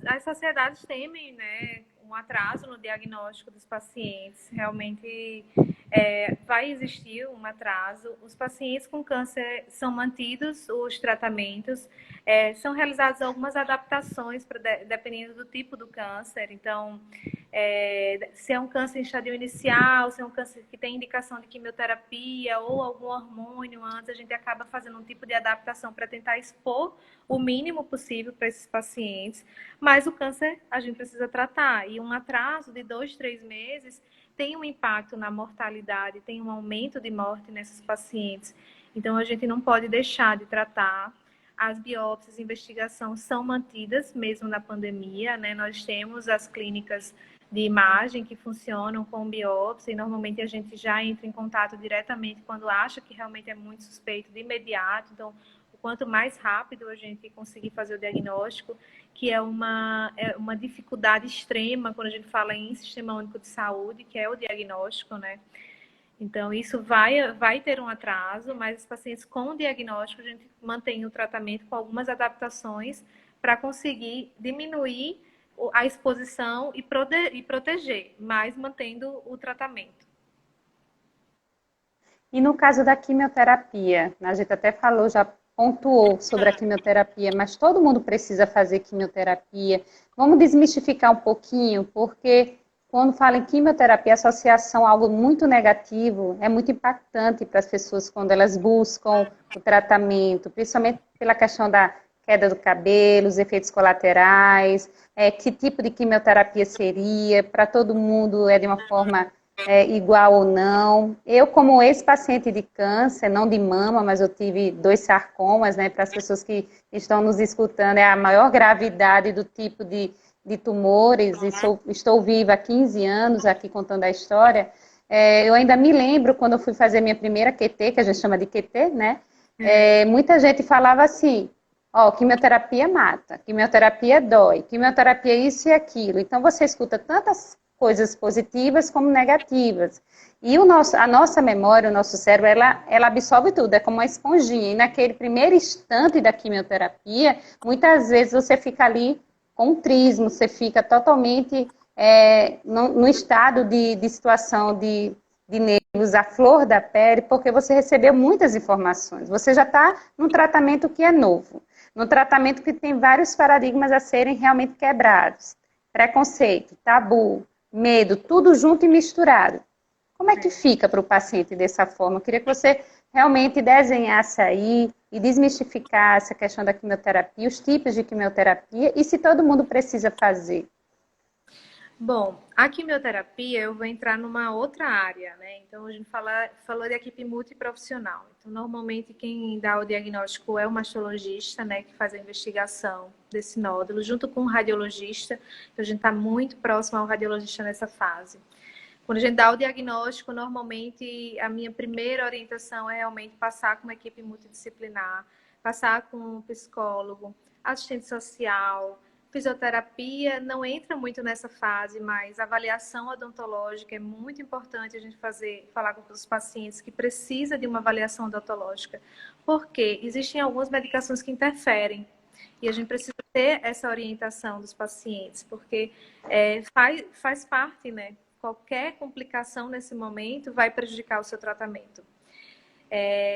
As sociedades temem, né, um atraso no diagnóstico dos pacientes. Realmente vai existir um atraso. Os pacientes com câncer são mantidos os tratamentos, são realizadas algumas adaptações dependendo do tipo do câncer. Então, se é um câncer em estadio inicial, se é um câncer que tem indicação de quimioterapia ou algum hormônio antes, a gente acaba fazendo um tipo de adaptação para tentar expor o mínimo possível para esses pacientes. Mas o câncer a gente precisa tratar. E um atraso de 2, 3 meses tem um impacto na mortalidade, tem um aumento de morte nesses pacientes. Então, a gente não pode deixar de tratar. As biópsias, investigação são mantidas mesmo na pandemia, né? Nós temos as clínicas de imagem que funcionam com biópsia e normalmente a gente já entra em contato diretamente quando acha que realmente é muito suspeito de imediato. Então, o quanto mais rápido a gente conseguir fazer o diagnóstico, que é uma dificuldade extrema quando a gente fala em Sistema Único de Saúde, que é o diagnóstico, né? Então, isso vai ter um atraso, mas os pacientes com diagnóstico, a gente mantém o tratamento com algumas adaptações para conseguir diminuir a exposição e proteger, mas mantendo o tratamento. E no caso da quimioterapia, a gente até falou, já pontuou sobre a quimioterapia, mas todo mundo precisa fazer quimioterapia. Vamos desmistificar um pouquinho, porque quando fala em quimioterapia, associação a algo muito negativo, é muito impactante para as pessoas quando elas buscam o tratamento, principalmente pela questão da queda do cabelo, os efeitos colaterais, que tipo de quimioterapia seria, para todo mundo é de uma forma igual ou não. Eu, como ex-paciente de câncer, não de mama, mas eu tive 2 sarcomas, né? Para as pessoas que estão nos escutando, é a maior gravidade do tipo de tumores, e estou viva há 15 anos aqui contando a história. Eu ainda me lembro quando eu fui fazer minha primeira QT, que a gente chama de QT, né? Muita gente falava assim, ó, quimioterapia mata, quimioterapia dói, quimioterapia isso e aquilo. Então você escuta tantas coisas positivas como negativas. E a nossa memória, o nosso cérebro, ela absorve tudo, é como uma esponjinha. E naquele primeiro instante da quimioterapia, muitas vezes você fica ali com um trismo, você fica totalmente no estado de situação de nervos, a flor da pele, porque você recebeu muitas informações. Você já está num tratamento que é novo, num tratamento que tem vários paradigmas a serem realmente quebrados. Preconceito, tabu, medo, tudo junto e misturado. Como é que fica para o paciente dessa forma? Eu queria que você realmente desenhasse aí e desmistificasse a questão da quimioterapia, os tipos de quimioterapia e se todo mundo precisa fazer. Bom, a quimioterapia eu vou entrar numa outra área, né? Então a gente falou de equipe multiprofissional. Então, normalmente quem dá o diagnóstico é o mastologista, né, que faz a investigação desse nódulo, junto com o radiologista. Então, a gente está muito próximo ao radiologista nessa fase. Quando a gente dá o diagnóstico, normalmente a minha primeira orientação é realmente passar com uma equipe multidisciplinar, passar com um psicólogo, assistente social, fisioterapia não entra muito nessa fase, mas avaliação odontológica é muito importante a gente falar com os pacientes que precisa de uma avaliação odontológica, porque existem algumas medicações que interferem e a gente precisa ter essa orientação dos pacientes, porque faz parte, né? Qualquer complicação nesse momento vai prejudicar o seu tratamento.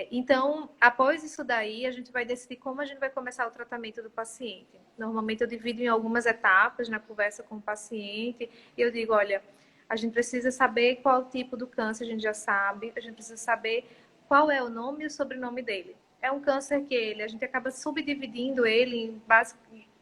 Então, após isso daí, a gente vai decidir como a gente vai começar o tratamento do paciente. Normalmente eu divido em algumas etapas na conversa com o paciente e eu digo, olha, a gente precisa saber qual o tipo do câncer, a gente já sabe, a gente precisa saber qual é o nome e o sobrenome dele. É um câncer que a gente acaba subdividindo ele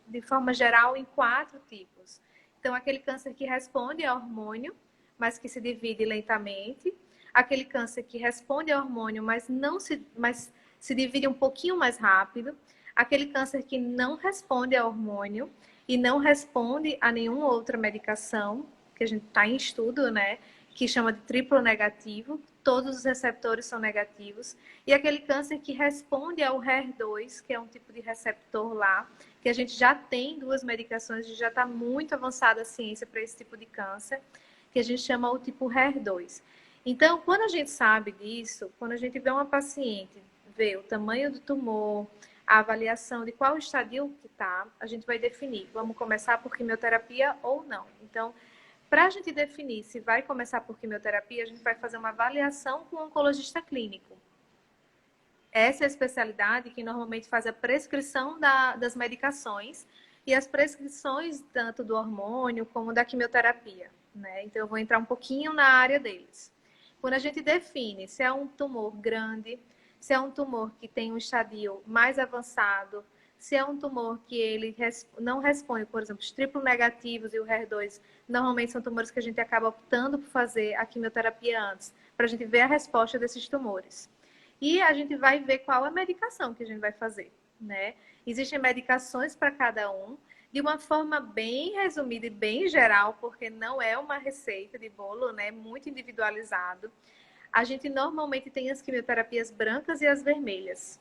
de forma geral em 4 tipos. Então, aquele câncer que responde a hormônio, mas que se divide lentamente. Aquele câncer que responde ao hormônio, mas se divide um pouquinho mais rápido. Aquele câncer que não responde ao hormônio e não responde a nenhuma outra medicação, que a gente está em estudo, né? Que chama de triplo negativo. Todos os receptores são negativos. E aquele câncer que responde ao HER2, que é um tipo de receptor lá, que a gente já tem 2 medicações, já está muito avançada a ciência para esse tipo de câncer, que a gente chama o tipo HER2. Então, quando a gente sabe disso, quando a gente vê uma paciente, vê o tamanho do tumor, a avaliação de qual estadio que está, a gente vai definir, vamos começar por quimioterapia ou não. Então, para a gente definir se vai começar por quimioterapia, a gente vai fazer uma avaliação com o oncologista clínico. Essa é a especialidade que normalmente faz a prescrição das medicações e as prescrições tanto do hormônio como da quimioterapia, né? Então, eu vou entrar um pouquinho na área deles. Quando a gente define se é um tumor grande, se é um tumor que tem um estadio mais avançado, se é um tumor que ele não responde, por exemplo, os triplo negativos e o HER2, normalmente são tumores que a gente acaba optando por fazer a quimioterapia antes, para a gente ver a resposta desses tumores. E a gente vai ver qual a medicação que a gente vai fazer, né? Existem medicações para cada um, de uma forma bem resumida e bem geral, porque não é uma receita de bolo, né? Muito individualizado. A gente normalmente tem as quimioterapias brancas e as vermelhas.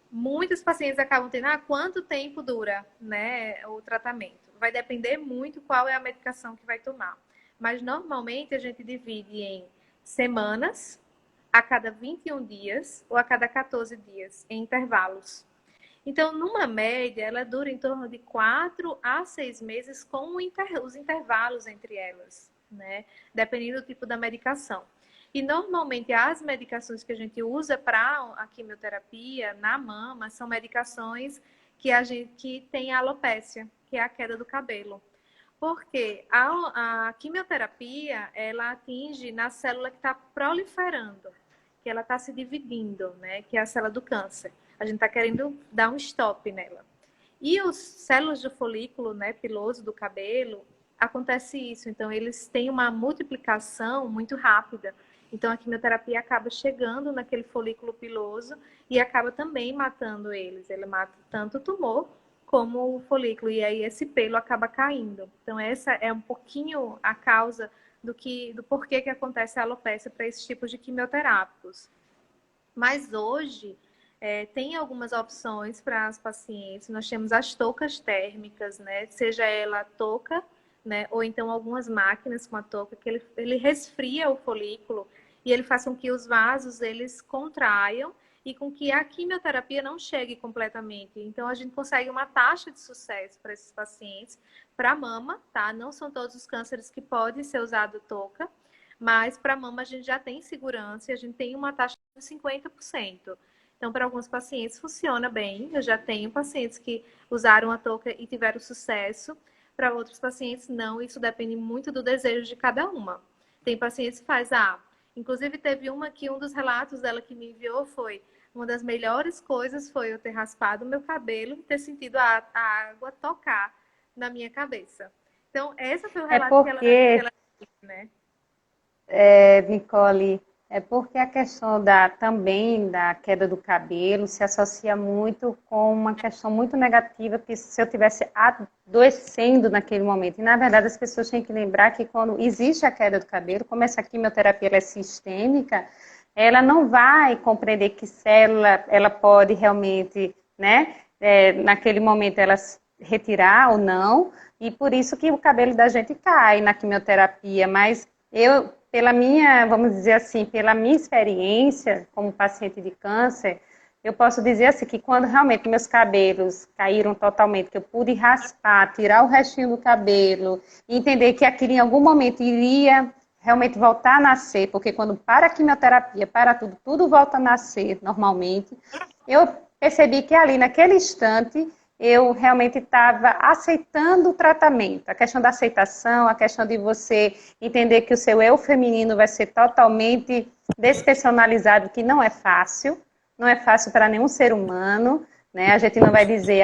Muitos pacientes acabam tendo, quanto tempo dura, né, o tratamento? Vai depender muito qual é a medicação que vai tomar. Mas normalmente a gente divide em semanas, a cada 21 dias ou a cada 14 dias, em intervalos. Então, numa média, ela dura em torno de 4 a 6 meses com os intervalos entre elas, né? Dependendo do tipo da medicação. E, normalmente, as medicações que a gente usa para a quimioterapia na mama são medicações que tem alopécia, que é a queda do cabelo. Porque a quimioterapia, ela atinge na célula que está proliferando, que ela está se dividindo, né? Que é a célula do câncer. A gente está querendo dar um stop nela. E os células do folículo, né, piloso do cabelo, acontece isso. Então, eles têm uma multiplicação muito rápida. Então, a quimioterapia acaba chegando naquele folículo piloso e acaba também matando eles. Ele mata tanto o tumor como o folículo, e aí esse pelo acaba caindo. Então, essa é um pouquinho a causa do porquê que acontece a alopecia para esses tipos de quimioterápicos. Mas hoje, tem algumas opções para as pacientes. Nós temos as toucas térmicas, né? Seja ela touca, né? Ou então algumas máquinas com a touca, que ele resfria o folículo e ele faz com que os vasos eles contraiam e com que a quimioterapia não chegue completamente. Então, a gente consegue uma taxa de sucesso para esses pacientes, para mama, tá? Não são todos os cânceres que podem ser usado touca, mas para mama a gente já tem segurança e a gente tem uma taxa de 50%. Então, para alguns pacientes funciona bem. Eu já tenho pacientes que usaram a touca e tiveram sucesso. Para outros pacientes, não. Isso depende muito do desejo de cada uma. Tem pacientes que faz, inclusive teve uma que um dos relatos dela que me enviou foi: uma das melhores coisas foi eu ter raspado o meu cabelo e ter sentido a água tocar na minha cabeça. Então, esse foi o É relato que porque ela teve, né? Nicole, é porque a questão também da queda do cabelo se associa muito com uma questão muito negativa, que se eu tivesse adoecendo naquele momento. E, na verdade, as pessoas têm que lembrar que quando existe a queda do cabelo, como essa quimioterapia ela é sistêmica, ela não vai compreender que célula ela pode realmente, né, naquele momento, ela retirar ou não, e por isso que o cabelo da gente cai na quimioterapia, mas pela minha, vamos dizer assim, pela minha experiência como paciente de câncer, eu posso dizer assim, que quando realmente meus cabelos caíram totalmente, que eu pude raspar, tirar o restinho do cabelo, e entender que aquilo em algum momento iria realmente voltar a nascer, porque quando para a quimioterapia, para tudo, tudo volta a nascer normalmente, eu percebi que ali, naquele instante, eu realmente estava aceitando o tratamento. A questão da aceitação, a questão de você entender que o seu eu feminino vai ser totalmente despersonalizado, que não é fácil para nenhum ser humano, né? A gente não vai dizer,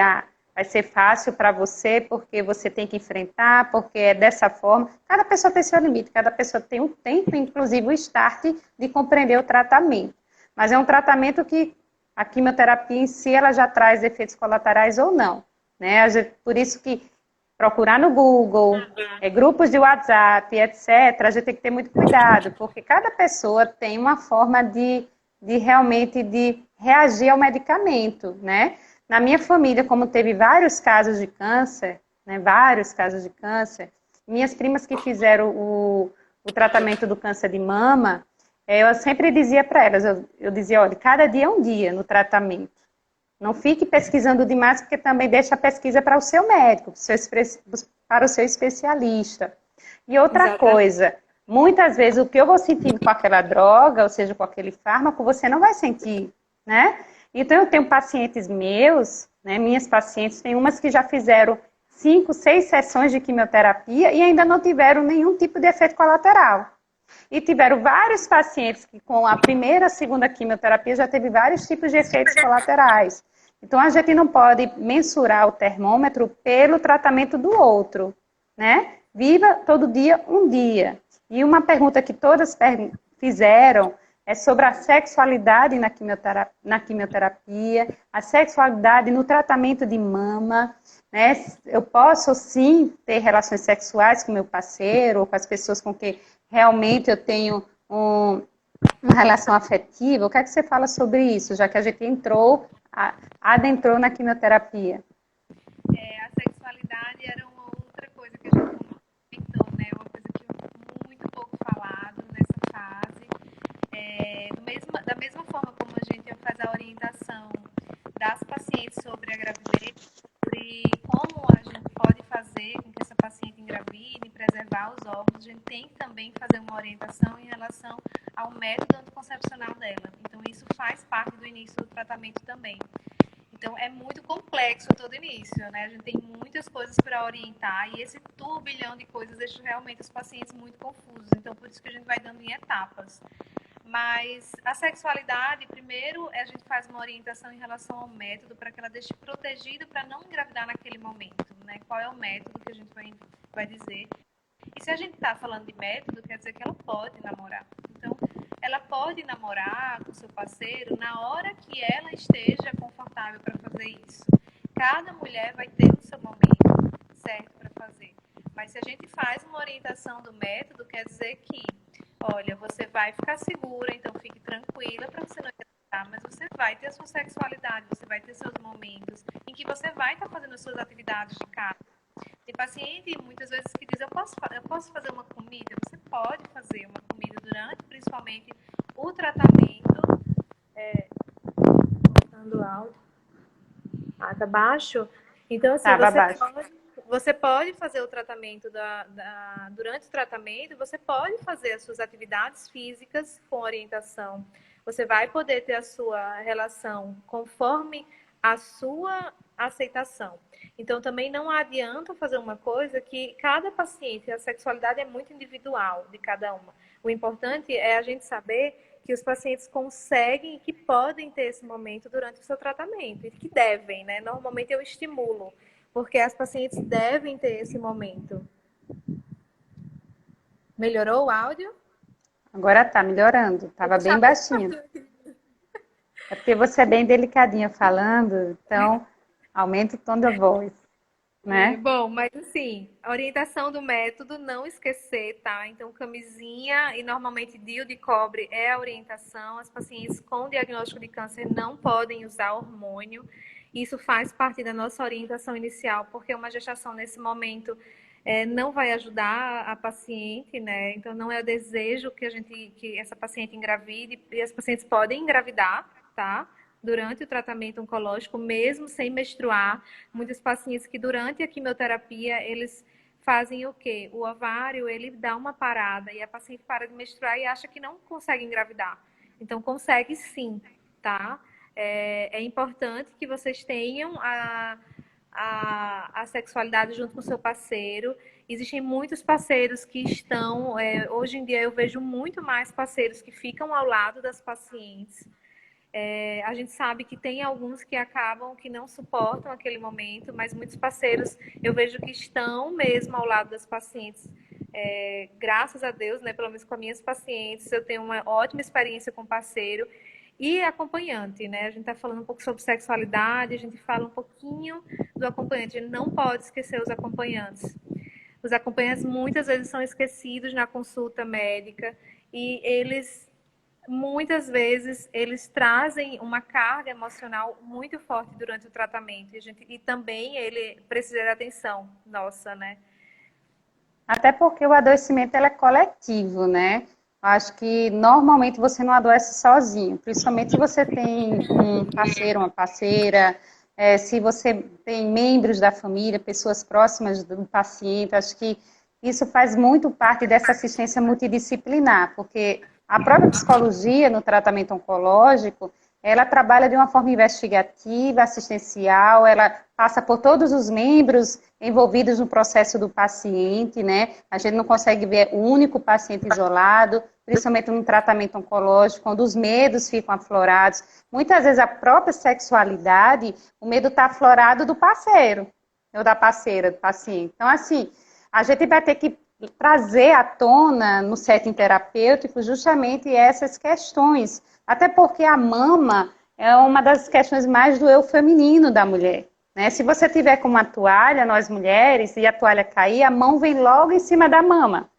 vai ser fácil para você porque você tem que enfrentar, porque é dessa forma. Cada pessoa tem seu limite, cada pessoa tem um tempo, inclusive o start de compreender o tratamento. Mas é um tratamento que a quimioterapia em si, ela já traz efeitos colaterais ou não, né? Por isso que procurar no Google, grupos de WhatsApp, etc., a gente tem que ter muito cuidado, porque cada pessoa tem uma forma de realmente de reagir ao medicamento, né? Na minha família, como teve vários casos de câncer, né, minhas primas que fizeram o tratamento do câncer de mama, eu sempre dizia para elas, eu dizia, olha, cada dia é um dia no tratamento. Não fique pesquisando demais, porque também deixa a pesquisa para o seu médico, para o seu especialista. E outra coisa, muitas vezes o que eu vou sentindo com aquela droga, ou seja, com aquele fármaco, você não vai sentir, né? Então, eu tenho pacientes meus, né, minhas pacientes, tem umas que já fizeram 5, 6 sessões de quimioterapia e ainda não tiveram nenhum tipo de efeito colateral. E tiveram vários pacientes que com a primeira, segunda quimioterapia já teve vários tipos de efeitos colaterais. Então, a gente não pode mensurar o termômetro pelo tratamento do outro, né? Viva todo dia um dia. E uma pergunta que todas fizeram é sobre a sexualidade na quimioterapia, a sexualidade no tratamento de mama, né? Eu posso, sim, ter relações sexuais com meu parceiro ou com as pessoas com quem realmente eu tenho uma relação afetiva. O que é que você fala sobre isso, já que a gente adentrou na quimioterapia? A sexualidade era uma outra coisa que a gente comentou, né? Uma coisa que é muito pouco falado nessa fase. Da mesma forma como a gente faz a orientação das pacientes sobre a gravidez, sobre como a gente pode fazer com que essa paciente engravide, preservar os óvulos, a gente tem que também fazer uma orientação em relação ao método anticoncepcional dela. Então, isso faz parte do início do tratamento também. Então, é muito complexo todo início, né? A gente tem muitas coisas para orientar e esse turbilhão de coisas deixa realmente os pacientes muito confusos. Então, por isso que a gente vai dando em etapas. Mas a sexualidade, primeiro, a gente faz uma orientação em relação ao método para que ela deixe protegida para não engravidar naquele momento, né? Qual é o método que a gente vai dizer. E se a gente está falando de método, quer dizer que ela pode namorar. Então, ela pode namorar com seu parceiro na hora que ela esteja confortável para fazer isso. Cada mulher vai ter o seu momento certo para fazer. Mas se a gente faz uma orientação do método, quer dizer que, olha, você vai ficar segura, então fique tranquila para você não engravidar, mas você vai ter a sua sexualidade, você vai ter seus momentos em que você vai estar fazendo as suas atividades de casa. Tem paciente muitas vezes que diz, eu posso fazer uma comida? Você pode fazer uma comida durante, principalmente, o tratamento. Voltando o áudio. Tá baixo? Então, assim, você pode fazer o tratamento durante o tratamento, você pode fazer as suas atividades físicas com orientação. Você vai poder ter a sua relação conforme a sua aceitação. Então, também não adianta fazer uma coisa que cada paciente, a sexualidade é muito individual de cada uma. O importante é a gente saber que os pacientes conseguem, que podem ter esse momento durante o seu tratamento, e que devem, né? Normalmente eu estimulo, porque as pacientes devem ter esse momento. Melhorou o áudio? Agora tá melhorando, tava bem baixinho. É porque você é bem delicadinha falando, então aumenta o tom da voz, né? Bom, mas assim, a orientação do método, não esquecer, tá? Então, camisinha e normalmente DIU de cobre é a orientação. As pacientes com diagnóstico de câncer não podem usar hormônio. Isso faz parte da nossa orientação inicial, porque uma gestação nesse momento não vai ajudar a paciente, né? Então, não é o desejo que essa paciente engravide, e as pacientes podem engravidar, tá? Durante o tratamento oncológico, mesmo sem menstruar. Muitos pacientes que durante a quimioterapia, eles fazem o quê? O ovário, ele dá uma parada e a paciente para de menstruar e acha que não consegue engravidar. Então, consegue sim, tá? É importante que vocês tenham a sexualidade junto com o seu parceiro. Existem muitos parceiros que estão... hoje em dia, eu vejo muito mais parceiros que ficam ao lado das pacientes. A gente sabe que tem alguns que acabam, que não suportam aquele momento, mas muitos parceiros eu vejo que estão mesmo ao lado das pacientes. Graças a Deus, né, pelo menos com as minhas pacientes, eu tenho uma ótima experiência com parceiro e acompanhante, né? A gente está falando um pouco sobre sexualidade, a gente fala um pouquinho do acompanhante, a gente não pode esquecer os acompanhantes. Os acompanhantes muitas vezes são esquecidos na consulta médica e muitas vezes eles trazem uma carga emocional muito forte durante o tratamento e também ele precisa de atenção nossa, né? Até porque o adoecimento ele é coletivo, né? Acho que normalmente você não adoece sozinho, principalmente se você tem um parceiro, uma parceira, se você tem membros da família, pessoas próximas do paciente. Acho que isso faz muito parte dessa assistência multidisciplinar, porque a própria psicologia no tratamento oncológico, ela trabalha de uma forma investigativa, assistencial, ela passa por todos os membros envolvidos no processo do paciente, né? A gente não consegue ver o único paciente isolado, principalmente no tratamento oncológico, quando os medos ficam aflorados. Muitas vezes a própria sexualidade, o medo está aflorado do parceiro, ou da parceira, do paciente. Então, assim, a gente vai ter que trazer à tona no setting terapêutico justamente essas questões, até porque a mama é uma das questões mais do eu feminino da mulher, né? Se você tiver com uma toalha, nós mulheres, e a toalha cair, a mão vem logo em cima da mama,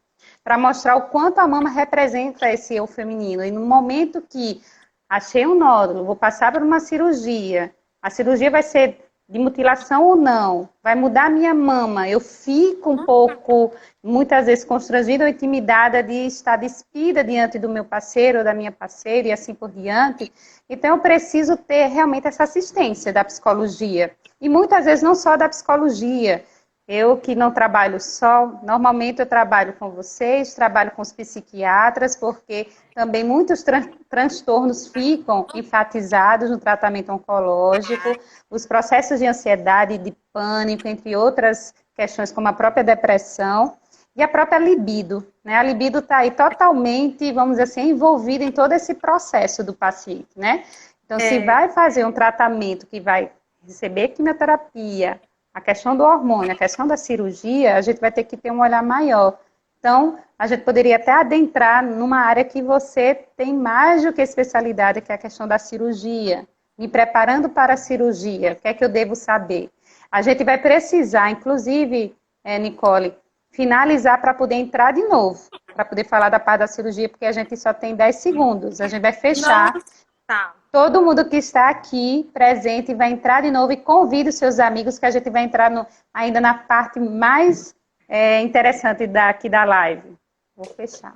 para mostrar o quanto a mama representa esse eu feminino. E no momento que achei um nódulo, vou passar por uma cirurgia, a cirurgia vai ser de mutilação ou não, vai mudar a minha mama, eu fico um pouco, muitas vezes, constrangida ou intimidada de estar despida diante do meu parceiro ou da minha parceira e assim por diante. Então, eu preciso ter realmente essa assistência da psicologia. E muitas vezes não só da psicologia. Eu que não trabalho só, normalmente eu trabalho com vocês, trabalho com os psiquiatras, porque também muitos transtornos ficam enfatizados no tratamento oncológico, os processos de ansiedade, de pânico, entre outras questões como a própria depressão e a própria libido, né? A libido está aí totalmente, vamos dizer assim, envolvida em todo esse processo do paciente, né? Então, se vai fazer um tratamento que vai receber quimioterapia, a questão do hormônio, a questão da cirurgia, a gente vai ter que ter um olhar maior. Então, a gente poderia até adentrar numa área que você tem mais do que especialidade, que é a questão da cirurgia. Me preparando para a cirurgia, o que é que eu devo saber? A gente vai precisar, inclusive, Nicole, finalizar para poder entrar de novo, para poder falar da parte da cirurgia, porque a gente só tem 10 segundos. A gente vai fechar. Nossa, tá. Todo mundo que está aqui presente vai entrar de novo e convide os seus amigos, que a gente vai entrar ainda na parte mais interessante aqui da live. Vou fechar.